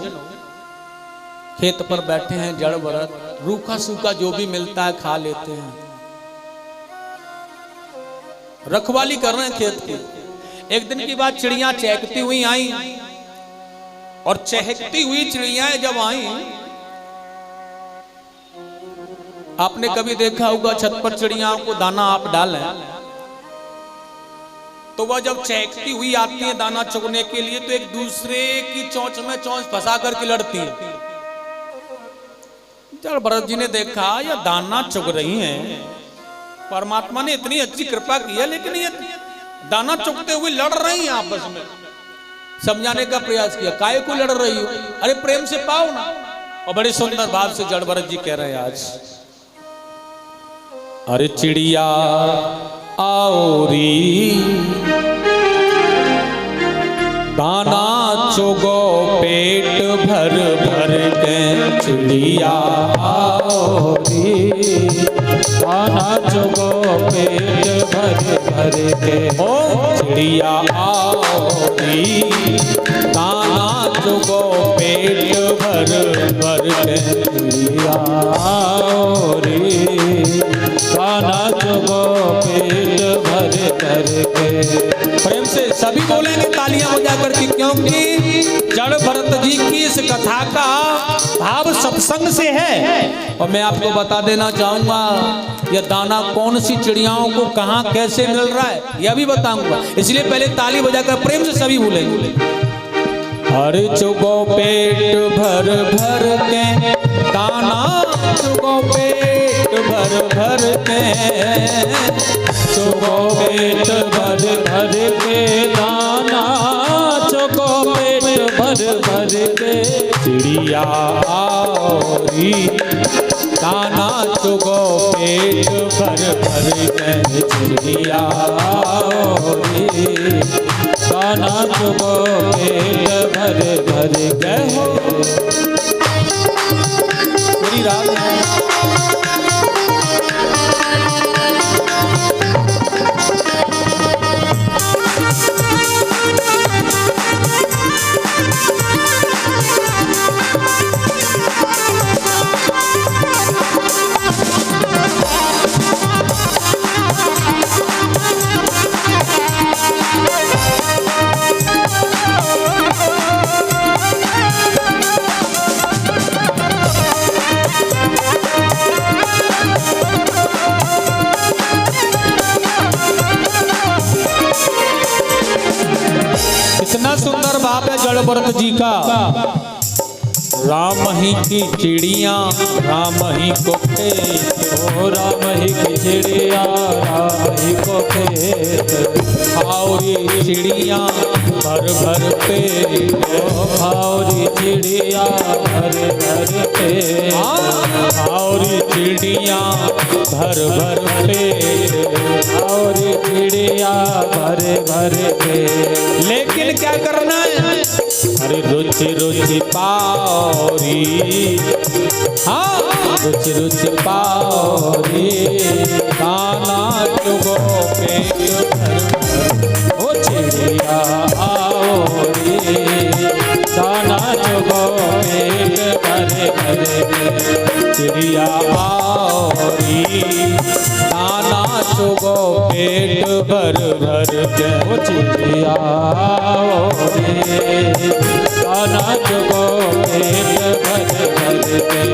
खेत पर बैठे हैं, जड़ बरत रूखा सूखा जो भी मिलता है खा लेते हैं, रखवाली कर रहे हैं खेत की। एक दिन की बात, चिड़ियां चहकती हुई आई, और चहकती हुई चिड़ियां जब आई, आपने कभी देखा होगा छत पर चिड़ियाओं को दाना आप डालें तो वह जब चहकती हुई आती है दाना चुगने के लिए तो एक दूसरे की चोंच में चोंच फंसा करके लड़ती है। जड़ भरत जी ने देखा यह दाना चुग रही हैं, परमात्मा ने इतनी अच्छी कृपा की है, लेकिन ये दाना चुगते हुए लड़ रही हैं आपस में। समझाने का प्रयास किया, काहे को लड़ रही हो? अरे प्रेम से पाओ ना। और बड़े सुंदर भाव से जड़ भरत जी कह रहे हैं आज, अरे चिड़िया आओरी दाना चुगो पेट भर भर के, चिड़िया आओरी दाना चुगो पेट भर भर के। ओ चिड़िया आओरी दाना चुगो पेट भर भर के, चिड़िया आओरी दाना चुगो पेट भर भर के। प्रेम से सभी बोलेंगे तालियां बजा करके, क्योंकि जड़ भरत जी की इस कथा का भाव सत्संग से है। और मैं आपको बता देना चाहूंगा यह दाना कौन सी चिड़ियाओं को कहां कैसे मिल रहा है यह भी बताऊंगा, इसलिए पहले ताली बजाकर प्रेम से सभी बोलेंगे। हर चुगो पेट भर भर के दाना चुगो पेट भर भर के, चुगो पेट भर भर के दाना चुगो पेट भर भर के। चिड़िया आओरी दाना चुगो पेट भर भर के, चिड़िया आओरी दाना चुगो पेट भर भर के। पूरी रात कितना सुंदर भाव है जड़ भरत जी का। राम ही की चिड़िया राम ही को खेत, ओ राम ही की चिड़िया राम ही को खेत। आओरी चिड़िया भर भर पेट, आओरी चिड़िया भर भर पेट। आओरी चिड़िया भर भर पेट, आओरी चिड़िया भर भर पेट। लेकिन क्या करना है? अरे रुचि रुचि पाओरी, हाँ रुचि रुचि पाओरी दाना चुगो पेट भर भर। ओ चिड़िया आओरी दाना चुगो पेट भर भर के। चिड़िया आओरी दाना चुगो पेट भर भर के। ओ चिड़िया आओरी दाना चुगो पेट भर भर के।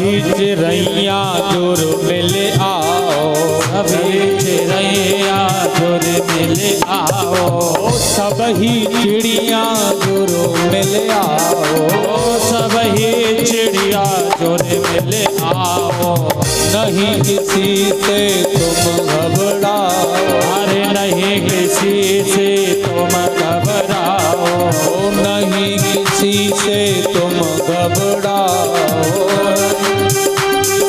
सभी चिड़ैया जुर मिल आओ, सभी चिड़ैया जुर मिल आओ, सबही चिड़िया जुर मिल आओ, सबही चिड़िया जुर मिल आओ, नहीं किसी से तुम घबराओ, अरे नहीं किसी से तुम घबराओ, नहीं किसी से तुम घबराओ,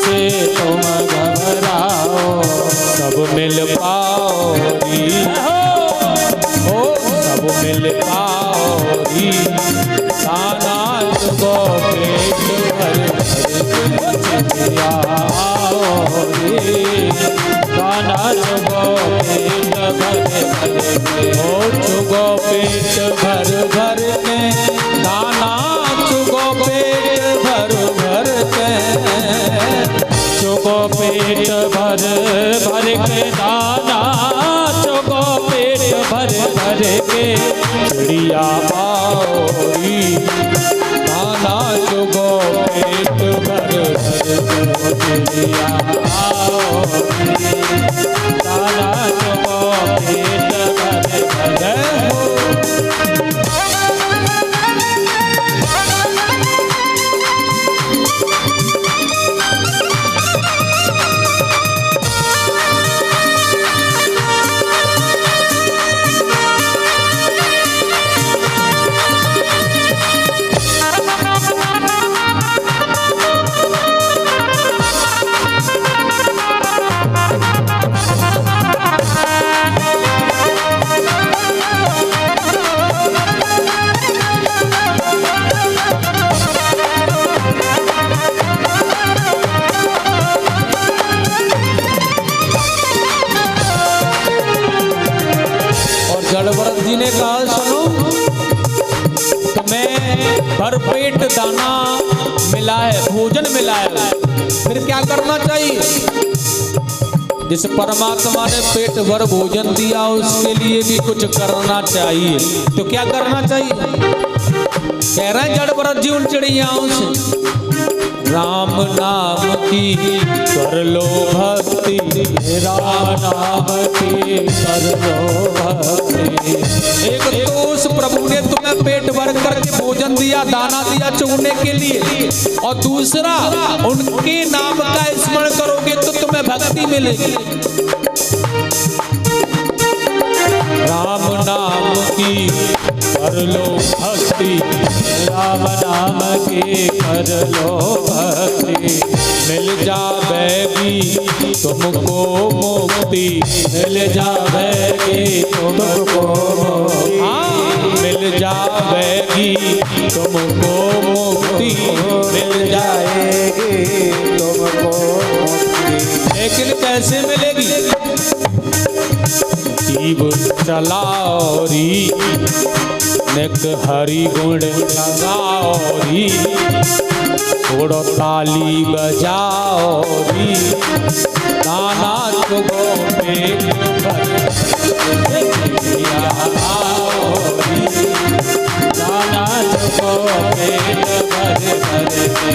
से तुम घबराओ, सब मिल पाओरी, ओ सब मिल पाओरी, दाना चुगो पेट भर गाना चुगो पेट भर भर, ओ चुगो पेट भर भर के, दाना चुगो पेट भर भर के, चुगो पेट भर भर के दाना, चुगो पेट भर भर के, चिड़िया आओरी, दाना चुगो पेट भर भर के, चिड़िया आओरी, दाना चुगो पेट भर भर, जड़भरत जी ने कहा सुनो, तुम्हें भरपेट दाना मिला है, भोजन मिला है, फिर क्या करना चाहिए? जिस परमात्मा ने पेट भर भोजन दिया उसके लिए भी कुछ करना चाहिए। तो क्या करना चाहिए? कह रहे हैं जड़भरत जी उन चिड़ियाओं से, राम नाम की कर लो भक्ति, राम नाम की कर लो भक्ति। एक तो उस प्रभु ने तुम्हें पेट भर करके भोजन दिया, दाना दिया चुगने के लिए, और दूसरा उनके नाम का स्मरण करोगे तो तुम्हें भक्ति मिलेगी। राम नाम की कर लो भक्ति, राम नाम की कर लो भक्ति, मिल जावेगी तुमको मुक्ति, मिल जावेगी तुमको मुक्ति, मिल जावेगी तुमको मुक्ति, मिल जाएगी तुमको मुक्ति। लेकिन कैसे मिलेगी? जीव चलाओरी, नेक हरि गुण लगाओरी, थोड़ो ताली बजाओरी, दाना चुगो पेट भर आओरी, दाना चुगो पेट भर भर के,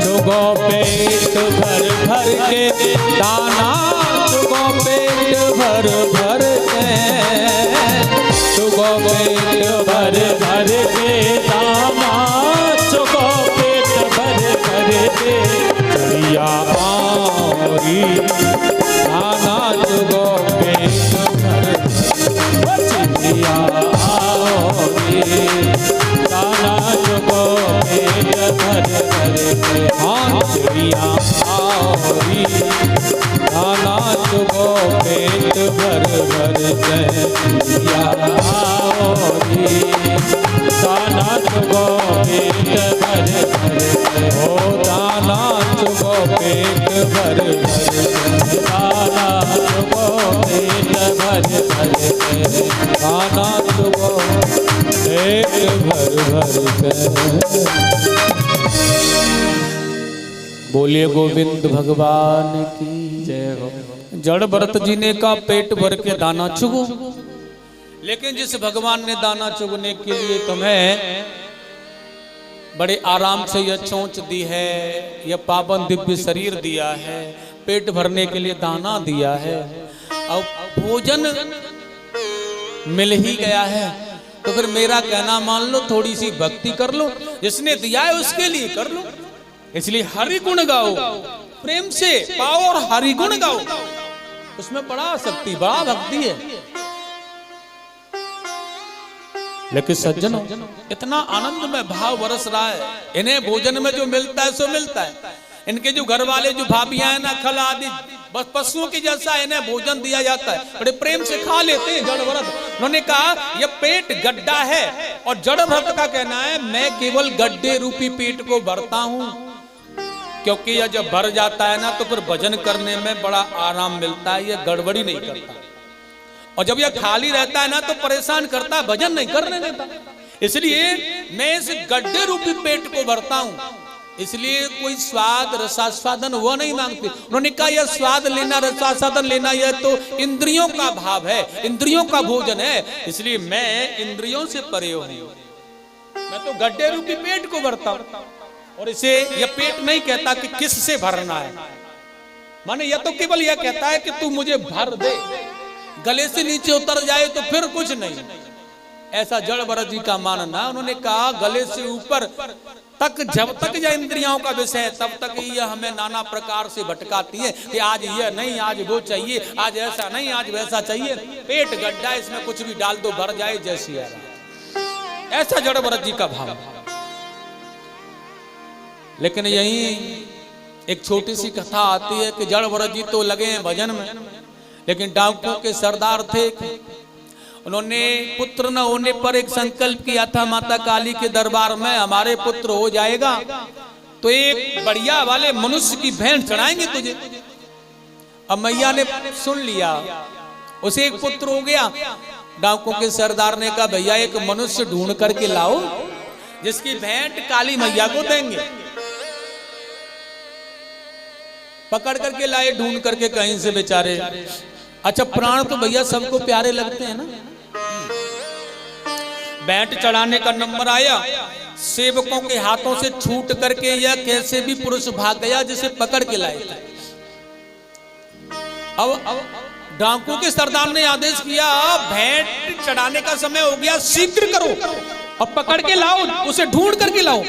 चुगो पेट भर भर के, दाना चुगो पेट भर भर के, चुगो पेट भर भर के, दाना चुगो पेट भर भर के, चिड़िया आओरी, दाना चुगो पेट भर, चिड़िया आओरी, दाना चुगो पेट भर भर के, हाँ चिड़िया आओरी, दाना चुगो पेट भर भर के, चिड़िया आओरी, दाना चुगो पेट भर भर के, ओ दाना चुगो पेट भर भर के, दाना चुगो पेट भर भर के, दाना चुगो पेट भर भर के। बोलिए गोविंद भगवान की जय हो। जड़भरत जी ने कहा पेट भर के दाना चुगो, लेकिन जिस भगवान ने दाना चुगने के लिए तुम्हें बड़े आराम से यह चोंच दी है, यह पावन दिव्य शरीर दिया है, पेट भरने के लिए दाना दिया है, और भोजन मिल ही गया है, तो फिर मेरा कहना मान लो, थोड़ी सी भक्ति कर लो, जिसने दिया है उसके लिए कर लो। इसलिए हरि गुण गाओ, प्रेम से पाओ और हरि गुण गाओ, उसमें बड़ा शक्ति, बड़ा भक्ति है। लेकिन सज्जनों, इतना आनंद में भाव बरस रहा है, इन्हें भोजन में जो मिलता है सो मिलता है। इनके जो घर वाले जो भाभियां हैं ना, खल आदि बस पशुओं की जैसा इन्हें भोजन दिया जाता है, बड़े प्रेम से खा लेते हैं जड़ व्रत। उन्होंने कहा यह पेट गड्ढा है, और जड़ व्रत का कहना है मैं केवल गड्ढे रूपी पेट को भरता हूं, क्योंकि यह जब भर जाता है ना तो फिर भजन करने में बड़ा आराम मिलता है, यह गड़बड़ी नहीं करता। और जब यह खाली रहता है ना तो परेशान करता है, भजन नहीं करने देता। इसलिए मैं इस गड्ढे रूपी पेट को भरता हूं, इसलिए कोई स्वाद रसास्वादन वह नहीं मांगते। उन्होंने कहा यह स्वाद लेना, रसास्वादन लेना, यह तो इंद्रियों का भाव है, इंद्रियों का भोजन है, इसलिए मैं इंद्रियों से परे हूं, मैं तो गड्ढे रूपी पेट को भरता हूं। और इसे यह पेट नहीं कहता कि किस से भरना है, माने यह तो केवल यह कहता है कि तू मुझे भर दे, गले से नीचे उतर जाए तो फिर कुछ नहीं। ऐसा जड़ व्रत जी का मानना। उन्होंने कहा गले से ऊपर तक जब तक यह इंद्रियों का विषय है तब तक यह हमें नाना प्रकार से भटकाती है कि आज यह नहीं, आज वो चाहिए, आज ऐसा नहीं, आज वैसा चाहिए। पेट गड्ढा, इसमें कुछ भी डाल दो भर जाए जैसी है। ऐसा जड़ व्रत जी का भाव। लेकिन यही एक छोटी सी कथा आती है कि जड़ व्रत जी तो लगे हैं भजन में, लेकिन डाकुओं के सरदार थे, उन्होंने पुत्र न होने पर एक संकल्प किया था माता काली के दरबार में, हमारे पुत्र हो जाएगा तो एक बढ़िया वाले मनुष्य की भेंट चढ़ाएंगे तुझे। अब मैया ने सुन लिया, उसे एक पुत्र हो गया। डाकुओं के सरदार ने कहा भैया एक मनुष्य ढूंढ करके लाओ जिसकी भेंट काली मैया को देंगे। पकड़ करके लाए, ढूंढ करके कहीं से बेचारे। अच्छा प्राण तो भैया सबको प्यारे लगते हैं ना। भेंट चढ़ाने का नंबर आया, सेवकों के हाथों से छूट करके यह कैसे भी पुरुष भाग गया जिसे पकड़ के लाए थे। अब डाकुओं के सरदार ने आदेश किया भेंट चढ़ाने का समय हो गया, शीघ्र करो और पकड़ के लाओ, उसे ढूंढ करके लाओ।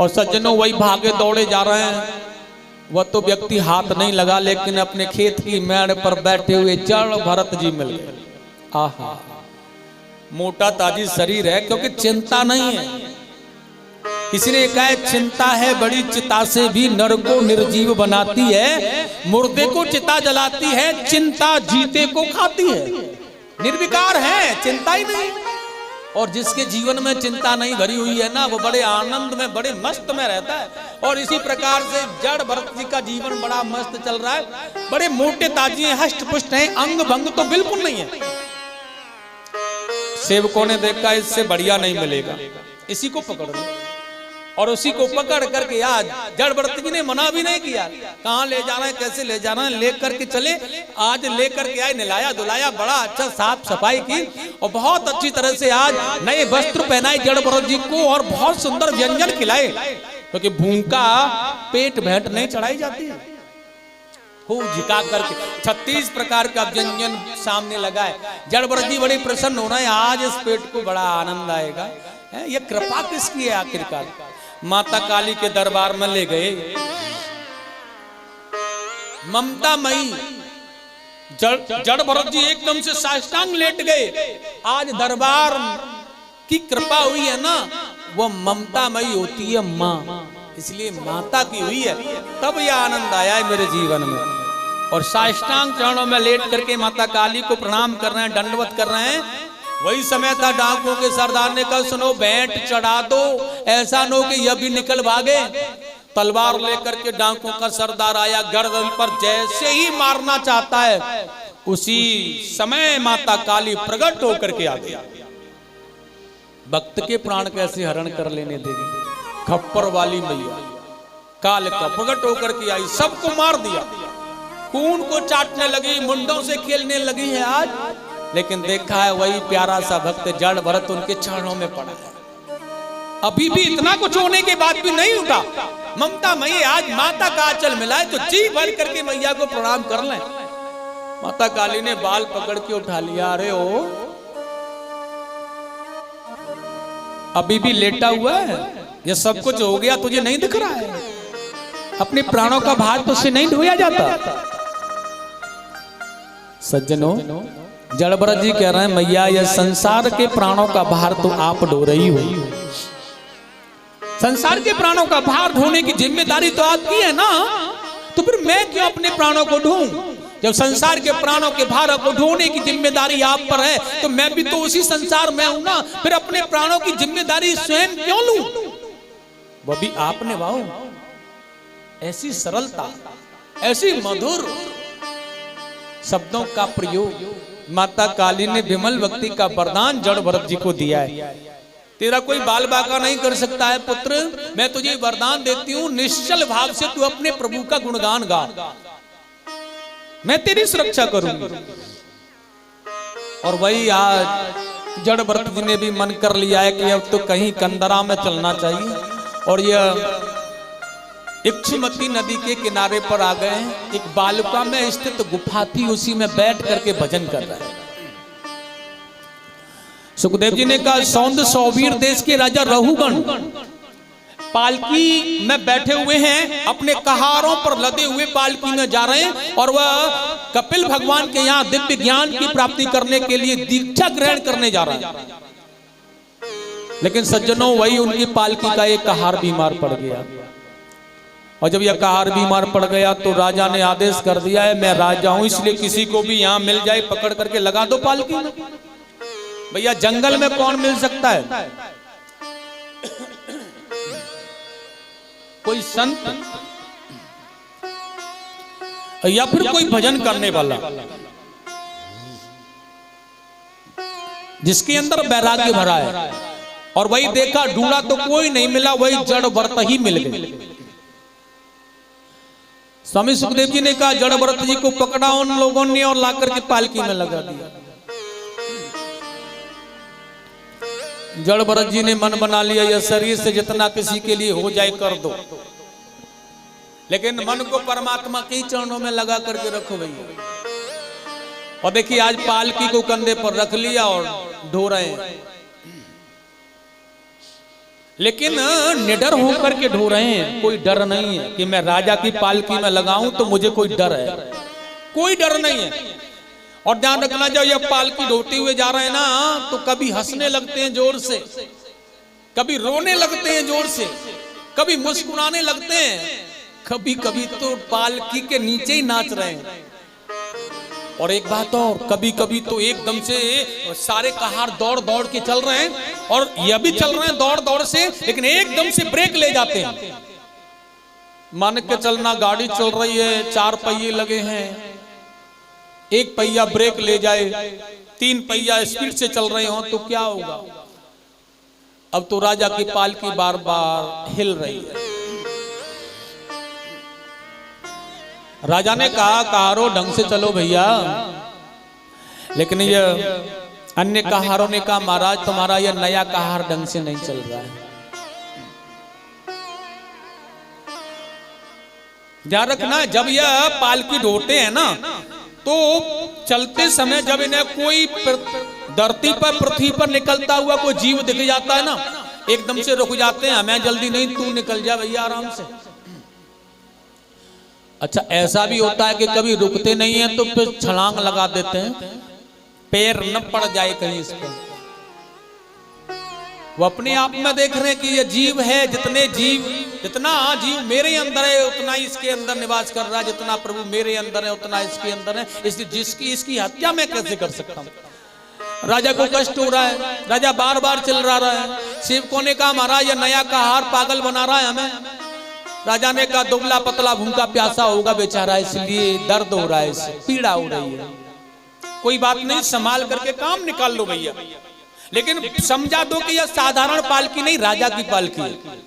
और सज्जनों वही भागे दौड़े जा रहे हैं। वह तो व्यक्ति हाथ नहीं लगा, लेकिन अपने खेत की मेड़ पर बैठे हुए जड़ भरत जी मिल गए। आहा, मोटा ताजी शरीर है क्योंकि चिंता नहीं है। किसी ने कहा चिंता है बड़ी चिता से भी नर को निर्जीव बनाती है, मुर्दे को चिता जलाती है, चिंता जीते को खाती है। निर्विकार है, चिंता ही नहीं। और जिसके जीवन में चिंता नहीं भरी हुई है ना, वो बड़े आनंद में, बड़े मस्त में रहता है। और इसी प्रकार से जड़ भरत जी का जीवन बड़ा मस्त चल रहा है। बड़े मोटे ताजी हैं, हष्ट पुष्ट हैं, अंग भंग तो बिल्कुल नहीं है। सेवकों ने देखा इससे बढ़िया नहीं मिलेगा, इसी को पकड़ लो। और उसी को पकड़ करके आज जड़ भरत जी ने मना भी नहीं किया, कहाँ ले जाना है, कैसे ले जाना है, ले करके चले। आज ले करके आए, नहलाया धुलाया, बड़ा अच्छा साफ सफाई की और बहुत अच्छी तरह से आज नए वस्त्र पहनाए जड़ भरत जी को और बहुत सुंदर व्यंजन खिलाए, क्योंकि भूखा पेट भेंट नहीं चढ़ाई जाती है। खूब झिका करके 36 प्रकार का व्यंजन सामने लगाए। जड़ भरत जी बड़ी प्रसन्न हो रहे हैं, आज इस पेट को बड़ा आनंद आएगा। ये कृपा किसकी है आखिरकार? माता काली के दरबार में ले गए। ममता मई जड़ भरत जी एकदम से साष्टांग लेट गए। आज दरबार की कृपा हुई है ना, वो ममता मई होती है माँ, इसलिए माता की हुई है, तब यह आनंद आया है मेरे जीवन में। और साष्टांग चरणों में लेट करके माता काली को प्रणाम कर रहे हैं, दंडवत कर रहे हैं। वही समय था डाकुओं के सरदार ने कहा सुनो भेंट चढ़ा दो, ऐसा न हो कि यह भी निकल भागे। तलवार लेकर के डाकुओं का सरदार आया, गर्दन पर जैसे ही मारना चाहता है उसी समय माता काली प्रकट होकर के आ गई। भक्त के प्राण कैसे हरण कर लेने देगी, खप्पर वाली मैया काल का प्रकट होकर के आई, सबको मार दिया, खून को चाटने लगी, मुंडों से खेलने लगी है आज। लेकिन देखा है वही प्यारा सा भक्त जड़ भरत उनके चरणों में पड़ा है। अभी भी इतना कुछ होने के बाद भी नहीं उठा। ममता मई आज माता का आंचल मिला है तो जी भर करके मैया को प्रणाम कर लें। माता काली ने बाल पकड़ के उठा लिया। अरे ओ अभी भी लेटा हुआ है, ये सब कुछ हो गया तुझे नहीं दिख रहा है? अपने प्राणों का भार तो उससे नहीं ढोया जाता। सज्जनों, जड़ भरत जी कह रहे हैं मैया यह संसार के प्राणों का भार तो आप ढो रही हो। संसार के प्राणों का भार ढोने की जिम्मेदारी तो आपकी है ना, तो फिर मैं क्यों अपने प्राणों को ढोऊं? जब संसार के प्राणों के भार को ढोने की जिम्मेदारी आप पर है तो मैं भी तो उसी संसार में हूं ना, फिर अपने प्राणों की जिम्मेदारी स्वयं क्यों लूं? वो भी आपने वाओ ऐसी सरलता, ऐसी मधुर शब्दों का प्रयोग माता काली ने विमल भक्ति का वरदान जड़ भरत जी को दिया है। तेरा कोई बाल बाका नहीं कर सकता है पुत्र, मैं तुझे वरदान देती हूं, निश्चल भाव से तू अपने प्रभु का गुणगान गा, मैं तेरी सुरक्षा करूंगी। और वही आज जड़ भरत जी ने भी मन कर लिया है कि अब तो कहीं कंदरा में चलना चाहिए। और यह इक्षुमती नदी के किनारे पर आ गए हैं। एक बालुका में स्थित गुफा थी, उसी में बैठ करके भजन कर रहे हैं। सुखदेव जी ने कहा सौंद सौवीर देश के राजा रहुगण पालकी में बैठे हुए हैं, अपने कहारों पर लदे हुए पालकी में जा रहे हैं और वह कपिल भगवान के यहाँ दिव्य ज्ञान की प्राप्ति करने के लिए दीक्षा ग्रहण करने जा रहे हैं। लेकिन सज्जनों, वही उनकी पालकी का एक कहार बीमार पड़ गया। और जब यह कहार बीमार पड़ गया तो राजा ने आदेश कर दिया है मैं राजा हूं, इसलिए किसी को भी यहां मिल जाए पकड़ करके लगा दो पालकी में। भैया जंगल में कौन मिल सकता है? कोई संत या फिर कोई भजन करने वाला जिसके अंदर वैराग्य भरा है। और वही देखा, ढूंढा तो कोई नहीं मिला, वही जड़ भरत ही मिल गए। स्वामी सुखदेव जी ने कहा जड़ भरत जी को पकड़ा उन लोगों ने और लाकर के पालकी में लगा दिया। जड़ भरत जी ने मन बना लिया यह शरीर से जितना किसी के लिए हो जाए कर दो, लेकिन मन को परमात्मा के चरणों में लगा करके रखो भैया। और देखिए आज पालकी को कंधे पर रख लिया और ढो रहे हैं, लेकिन निडर होकर के ढो रहे हैं। कोई डर नहीं है कि मैं राजा की पालकी में लगाऊं तो मुझे कोई डर है, कोई डर नहीं है। और ध्यान रखना, जब ये पालकी ढोते हुए जा रहे हैं ना तो कभी हंसने लगते हैं जोर से, कभी रोने लगते हैं जोर से, कभी मुस्कुराने लगते हैं, कभी कभी तो पालकी के नीचे ही नाच रहे हैं। और एक बात और, कभी कभी तो एकदम से सारे कहार दौड़ दौड़ के चल रहे हैं और यह भी चल रहे हैं दौड़ दौड़ से, लेकिन एकदम से ब्रेक ले जाते हैं। मान के चलना गाड़ी चल रही है, 4 पहिए लगे हैं, एक पहिया ब्रेक ले जाए, 3 पहिया स्पीड से चल रहे हो तो क्या होगा? अब तो राजा की पालकी बार बार हिल रही है। राजा ने कहा कहारों ढंग से चलो भैया, लेकिन ये अन्य कहारों ने कहा महाराज तुम्हारा यह नया कहार ढंग से नहीं चल रहा है। ध्यान रखना, जब यह पालकी ढोते हैं ना तो चलते समय जब इन्हें कोई धरती पर पृथ्वी पर निकलता हुआ कोई जीव दिख जाता है ना, एकदम से रुक जाते हैं, हमें जल्दी नहीं, तू निकल जा भैया आराम से। अच्छा ऐसा भी होता है कि कभी रुकते नहीं है तो फिर छलांग लगा देते हैं, पैर न पड़ जाए कहीं इस पर। वो अपने आप में देख रहे हैं कि ये जीव है, जितना जीव मेरे अंदर है उतना इसके अंदर निवास कर रहा है, जितना प्रभु मेरे अंदर है उतना इसके अंदर है, इसलिए इसकी हत्या मैं कैसे कर सकता हूं। राजा को कष्ट हो रहा है, राजा बार बार चिल्ला रहा है। सेवकों ने कहा महाराज ये नया कहार पागल बना रहा है हमें। राजा ने कहा दुबला पतला भूखा प्यासा होगा बेचारा, इसलिए दर्द हो रहा है, इससे पीड़ा हो रही है, कोई बात नहीं, संभाल करके काम निकाल लो भैया, लेकिन समझा दो कि यह साधारण पालकी नहीं, राजा की पालकी है।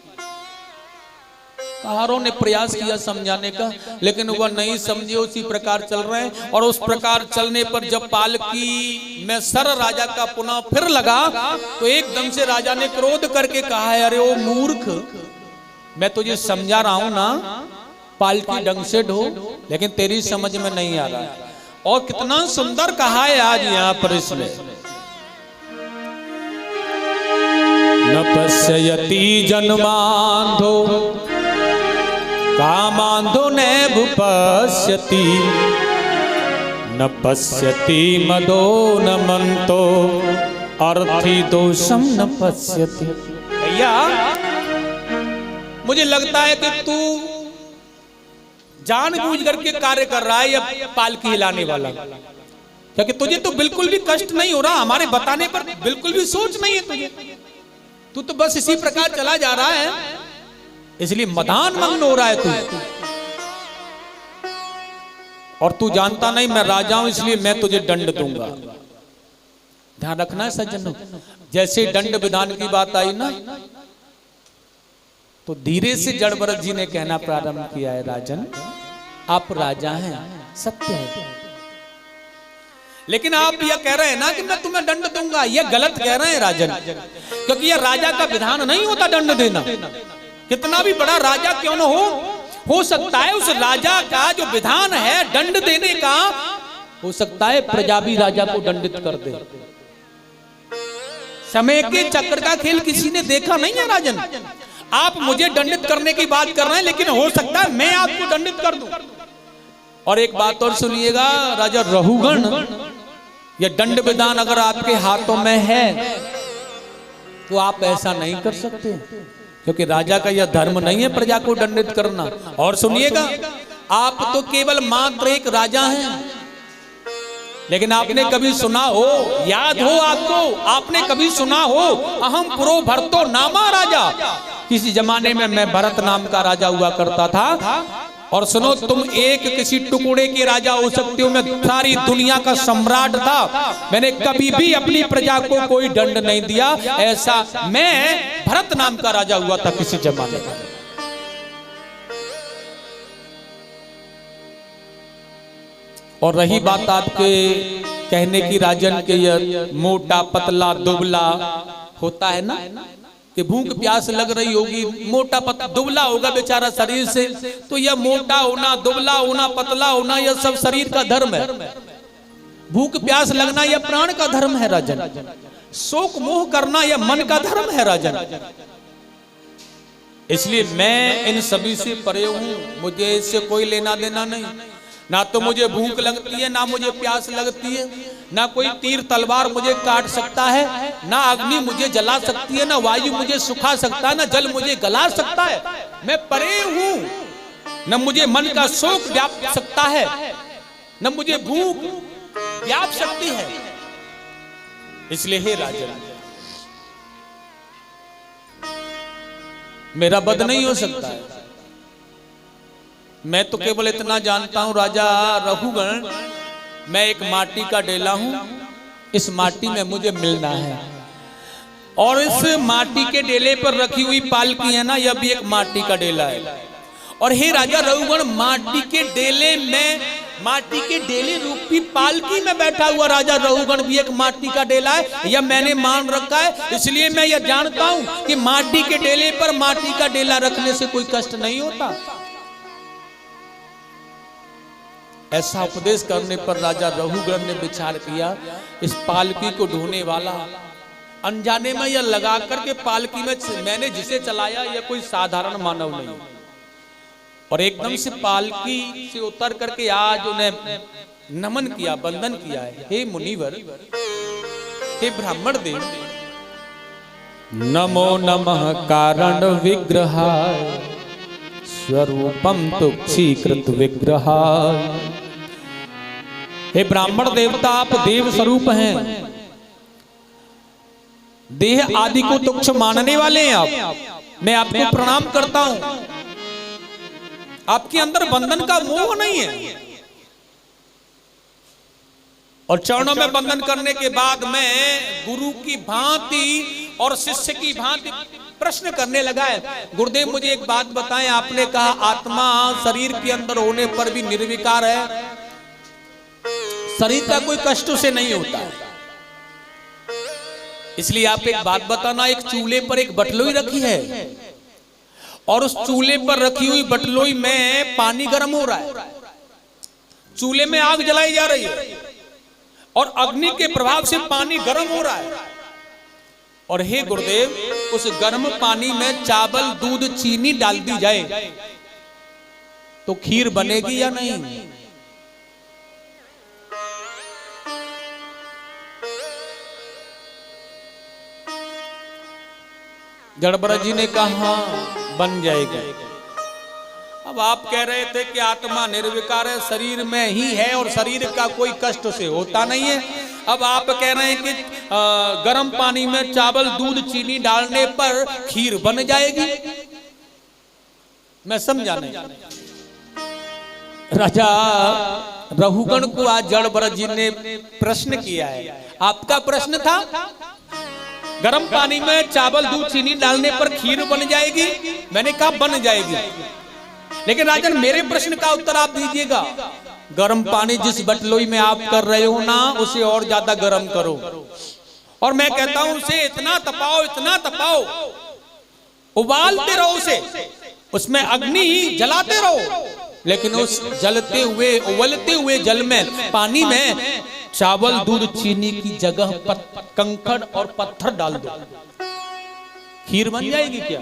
कहारों ने प्रयास किया समझाने का, लेकिन वह नहीं समझे, उसी प्रकार चल रहे हैं। और उस प्रकार चलने पर जब पालकी में सर राजा का पुनः फिर लगा तो एकदम से राजा ने क्रोध करके कहा है, अरे ओ मूर्ख, मैं तुझे समझा रहा हूं ना, पालकी ढंग से ढो, लेकिन तेरी समझ में नहीं आ रहा है। और कितना सुंदर कहा है आज यहाँ पर इसमें, न पश्यति जन्मांधो कामांधो नैव पश्यति, न पश्यति मदो न मंतो अर्थी दोषम न पश्यति। भैया मुझे लगता है कि तू जानबूझ करके कार्य कर रहा है, या पालकी हिलाने वाला, क्योंकि तुझे तो बिल्कुल भी कष्ट नहीं हो रहा, हमारे बताने पर बिल्कुल भी सोच नहीं है तुझे, तू तो बस इसी प्रकार चला जा रहा है, इसलिए मदान मग्न हो रहा है तू। और तू जानता नहीं मैं राजा हूं, इसलिए मैं तुझे दंड दूंगा। ध्यान रखना है सज्जनों, जैसे दंड विधान की बात आई ना, तो धीरे से जड़ भरत जी ने कहना प्रारंभ किया है, राजन आप राजा हैं, सत्य है, लेकिन आप यह कह रहे हैं ना कि मैं तुम्हें दंड दूंगा, यह गलत कह रहे हैं राजन, क्योंकि यह राजा का विधान नहीं होता दंड देना। कितना भी बड़ा राजा क्यों न हो सकता है उस राजा का जो विधान है दंड देने का, हो सकता है प्रजा भी राजा को दंडित कर दे। समय के चक्र का खेल किसी ने देखा नहीं है राजन, आप मुझे दंडित करने की बात कर रहे हैं, लेकिन हो सकता है मैं आपको दंडित कर दूं। और एक बात और सुनिएगा राजा रहुगण, यह दंड विधान अगर आपके हाथों में है तो आप ऐसा नहीं कर सकते, क्योंकि राजा का यह धर्म नहीं है प्रजा को दंडित करना। और सुनिएगा, आप तो केवल मात्र एक राजा हैं, लेकिन आपने कभी सुना हो, याद हो आपको, आपने कभी सुना हो अहम पुरो भरतो नामा राजा, किसी जमाने में मैं भरत नाम का राजा हुआ करता था। और सुनो, तुम एक किसी टुकड़े के राजा हो सकते हो, मैं सारी दुनिया का सम्राट था, मैंने कभी भी अपनी प्रजा को कोई दंड नहीं दिया, ऐसा मैं भरत नाम का राजा हुआ था किसी जमाने में। और रही बात आपके कहने की राजन के, यह मोटा पतला दुबला होता है ना, कि भूख प्यास लग रही होगी, मोटा दुबला होगा बेचारा शरीर से, तो यह मोटा होना, दुबला होना, पतला होना, यह सब शरीर का धर्म है। भूख प्यास लगना यह प्राण का धर्म है राजन, शोक मोह करना यह मन का धर्म है राजन। इसलिए मैं इन सभी से परे हूं, मुझे इससे कोई लेना देना नहीं, ना तो मुझे भूख लगती है, ना मुझे प्यास लगती है, ना कोई तीर तलवार मुझे काट सकता है, ना अग्नि मुझे जला सकती है, ना वायु मुझे सुखा सकता है, ना जल मुझे गला सकता है। मैं परे हूं, न मुझे मन का शोक व्याप सकता है, न मुझे भूख व्याप सकती है। इसलिए हे राजन, मेरा वध नहीं हो सकता है। मैं तो केवल इतना जानता हूं राजा रघुगण, मैं एक माटी का डेला हूं, इस माटी में मुझे मिलना है। और इस माटी के डेले पर रखी हुई पालकी है ना, यह भी एक माटी का डेला है। और हे राजा रघुगण, माटी के डेले में, माटी के डेले रूपी पालकी में बैठा हुआ राजा रघुगण भी एक माटी का डेला है, यह मैंने मान रखा है। इसलिए मैं यह जानता हूं कि माटी के डेले पर माटी का डेला रखने से कोई कष्ट नहीं होता। ऐसा उपदेश करने पर राजा रघुगण ने विचार किया, इस पालकी को ढोने वाला अनजाने में यह लगा करके पालकी में मैंने जिसे चलाया यह कोई साधारण मानव नहीं। और एकदम से पालकी से उतर करके आज उन्हें नमन किया, वंदन किया है। हे मुनिवर, हे ब्राह्मण देव, नमो नमः कारण विग्रहाय स्वरूपम तुक्षीकृत विग्रहाय। हे ब्राह्मण देवता, आप देव स्वरूप हैं, देह आदि को तुच्छ मानने वाले हैं आप। मैं आपको प्रणाम करता हूं, आपके अंदर बंधन का मोह नहीं है। और चरणों में बंधन करने के बाद मैं गुरु की भांति और शिष्य की भांति प्रश्न करने लगा है, गुरुदेव मुझे एक बात बताएं, आपने कहा आत्मा शरीर के अंदर होने पर भी निर्विकार है, शरीर का कोई कष्ट उसे नहीं होता है, इसलिए आप एक बात बताना, एक चूल्हे पर एक बटलोई रखी है और उस चूल्हे पर रखी हुई बटलोई में पानी गर्म हो रहा है, चूल्हे में आग जलाई जा रही है और अग्नि के प्रभाव से पानी गर्म हो रहा है, और हे गुरुदेव उस गर्म पानी में चावल दूध चीनी डाल दी जाए तो खीर बनेगी या नहीं? जड़भरत जी ने कहा हाँ बन जाएगा। अब आप कह रहे थे कि आत्मा निर्विकार है, शरीर में ही है और शरीर का कोई कष्ट से होता नहीं है। अब आप कह रहे हैं कि गर्म पानी में चावल दूध चीनी डालने पर खीर बन जाएगी। मैं समझा नहीं। राजा रघुगण को आज जड़भरत जी ने प्रश्न किया है। आपका प्रश्न था गर्म पानी में चावल दूध चीनी डालने पर खीर बन जाएगी, मैंने कहा बन जाएगी, लेकिन राजन मेरे प्रश्न का उत्तर आप दीजिएगा। गर्म पानी जिस बटलोई में आप कर रहे हो ना, उसे और ज्यादा गर्म करो, और मैं कहता हूं उसे इतना तपाओ, उबालते रहो उसे, उसमें अग्नि जलाते रहो, लेकिन उस जलते हुए उबलते हुए जल में पानी में चावल दूध चीनी की जगह पर कंकड़ और पत्थर डाल दो, खीर बन जाएगी क्या?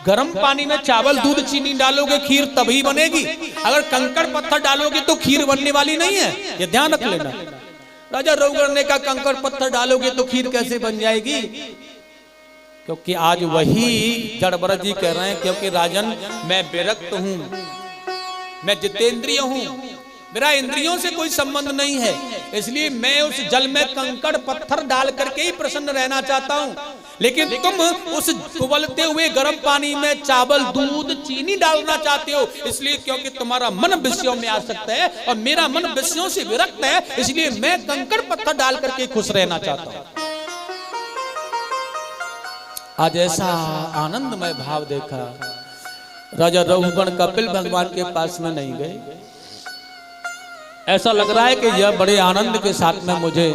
गर्म पानी में चावल दूध चीनी डालोगे खीर तभी बनेगी, अगर कंकड़ पत्थर डालोगे तो खीर बनने वाली नहीं है, ये ध्यान रख लेना। राजा रघुगण ने कहा कंकड़ पत्थर डालोगे तो खीर कैसे बन जाएगी? क्योंकि आज वही जड़भरत जी कह रहे हैं, क्योंकि राजन मैं विरक्त हूं, मैं जितेंद्रिय हूं, मेरा इंद्रियों से कोई संबंध नहीं है, इसलिए मैं उस जल में कंकड़ पत्थर डाल करके ही प्रसन्न रहना चाहता हूं, लेकिन तुम उस उबलते हुए गर्म पानी में चावल दूध चीनी डालना चाहते हो, इसलिए क्योंकि तुम्हारा मन विषयों में आ सकता है और मेरा मन विषयों से विरक्त है, इसलिए मैं कंकड़ पत्थर डाल करके खुश रहना चाहता हूं। आज ऐसा आनंदमय भाव देखा, राजा रघुगण कपिल भगवान के पास में नहीं गए, ऐसा लग रहा है कि यह बड़े आनंद के साथ में मुझे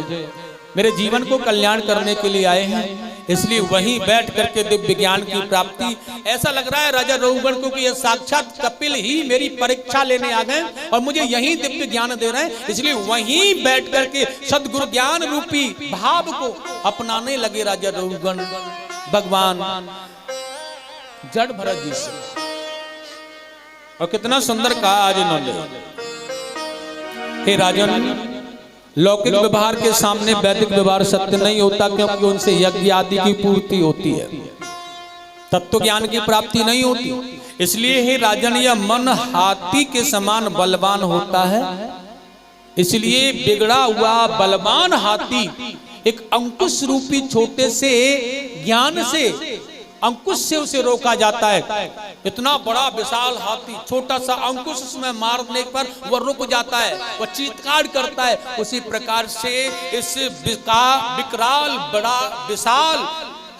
मेरे जीवन को कल्याण करने के लिए आए हैं, इसलिए वहीं बैठ करके दिव्य ज्ञान की प्राप्ति, ऐसा लग रहा है राजा रघुगण को कि यह साक्षात कपिल ही मेरी परीक्षा लेने आ गए और मुझे यहीं दिव्य ज्ञान दे रहे हैं, इसलिए वहीं बैठ करके सद्गुरु ज्ञान रूपी भाव को अपनाने लगे राजा रघुगण भगवान जड़भरत जी से। और कितना सुंदर कहा आज इन्होंने, हे राजन लौकिक व्यवहार के सामने वैदिक व्यवहार सत्य नहीं होता, क्योंकि उनसे यज्ञ आदि की पूर्ति होती है, तत्व ज्ञान की प्राप्ति नहीं होती। इसलिए हे राजन यह मन हाथी के समान बलवान होता है, इसलिए बिगड़ा हुआ बलवान हाथी एक अंकुश रूपी छोटे से ज्ञान से, अंकुश से उसे रोका जाता है। इतना बड़ा विशाल हाथी छोटा सा अंकुश उसमें मारने पर वह रुक जाता है, वह चीत्कार करता है, उसी प्रकार से इस विकराल बड़ा विशाल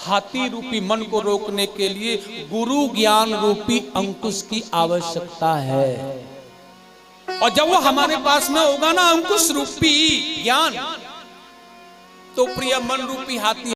हाथी रूपी मन को रोकने के लिए गुरु ज्ञान रूपी अंकुश की आवश्यकता है। और जब वो हमारे पास में होगा ना अंकुश रूपी ज्ञान, तो प्रिय मन रूपी हाथी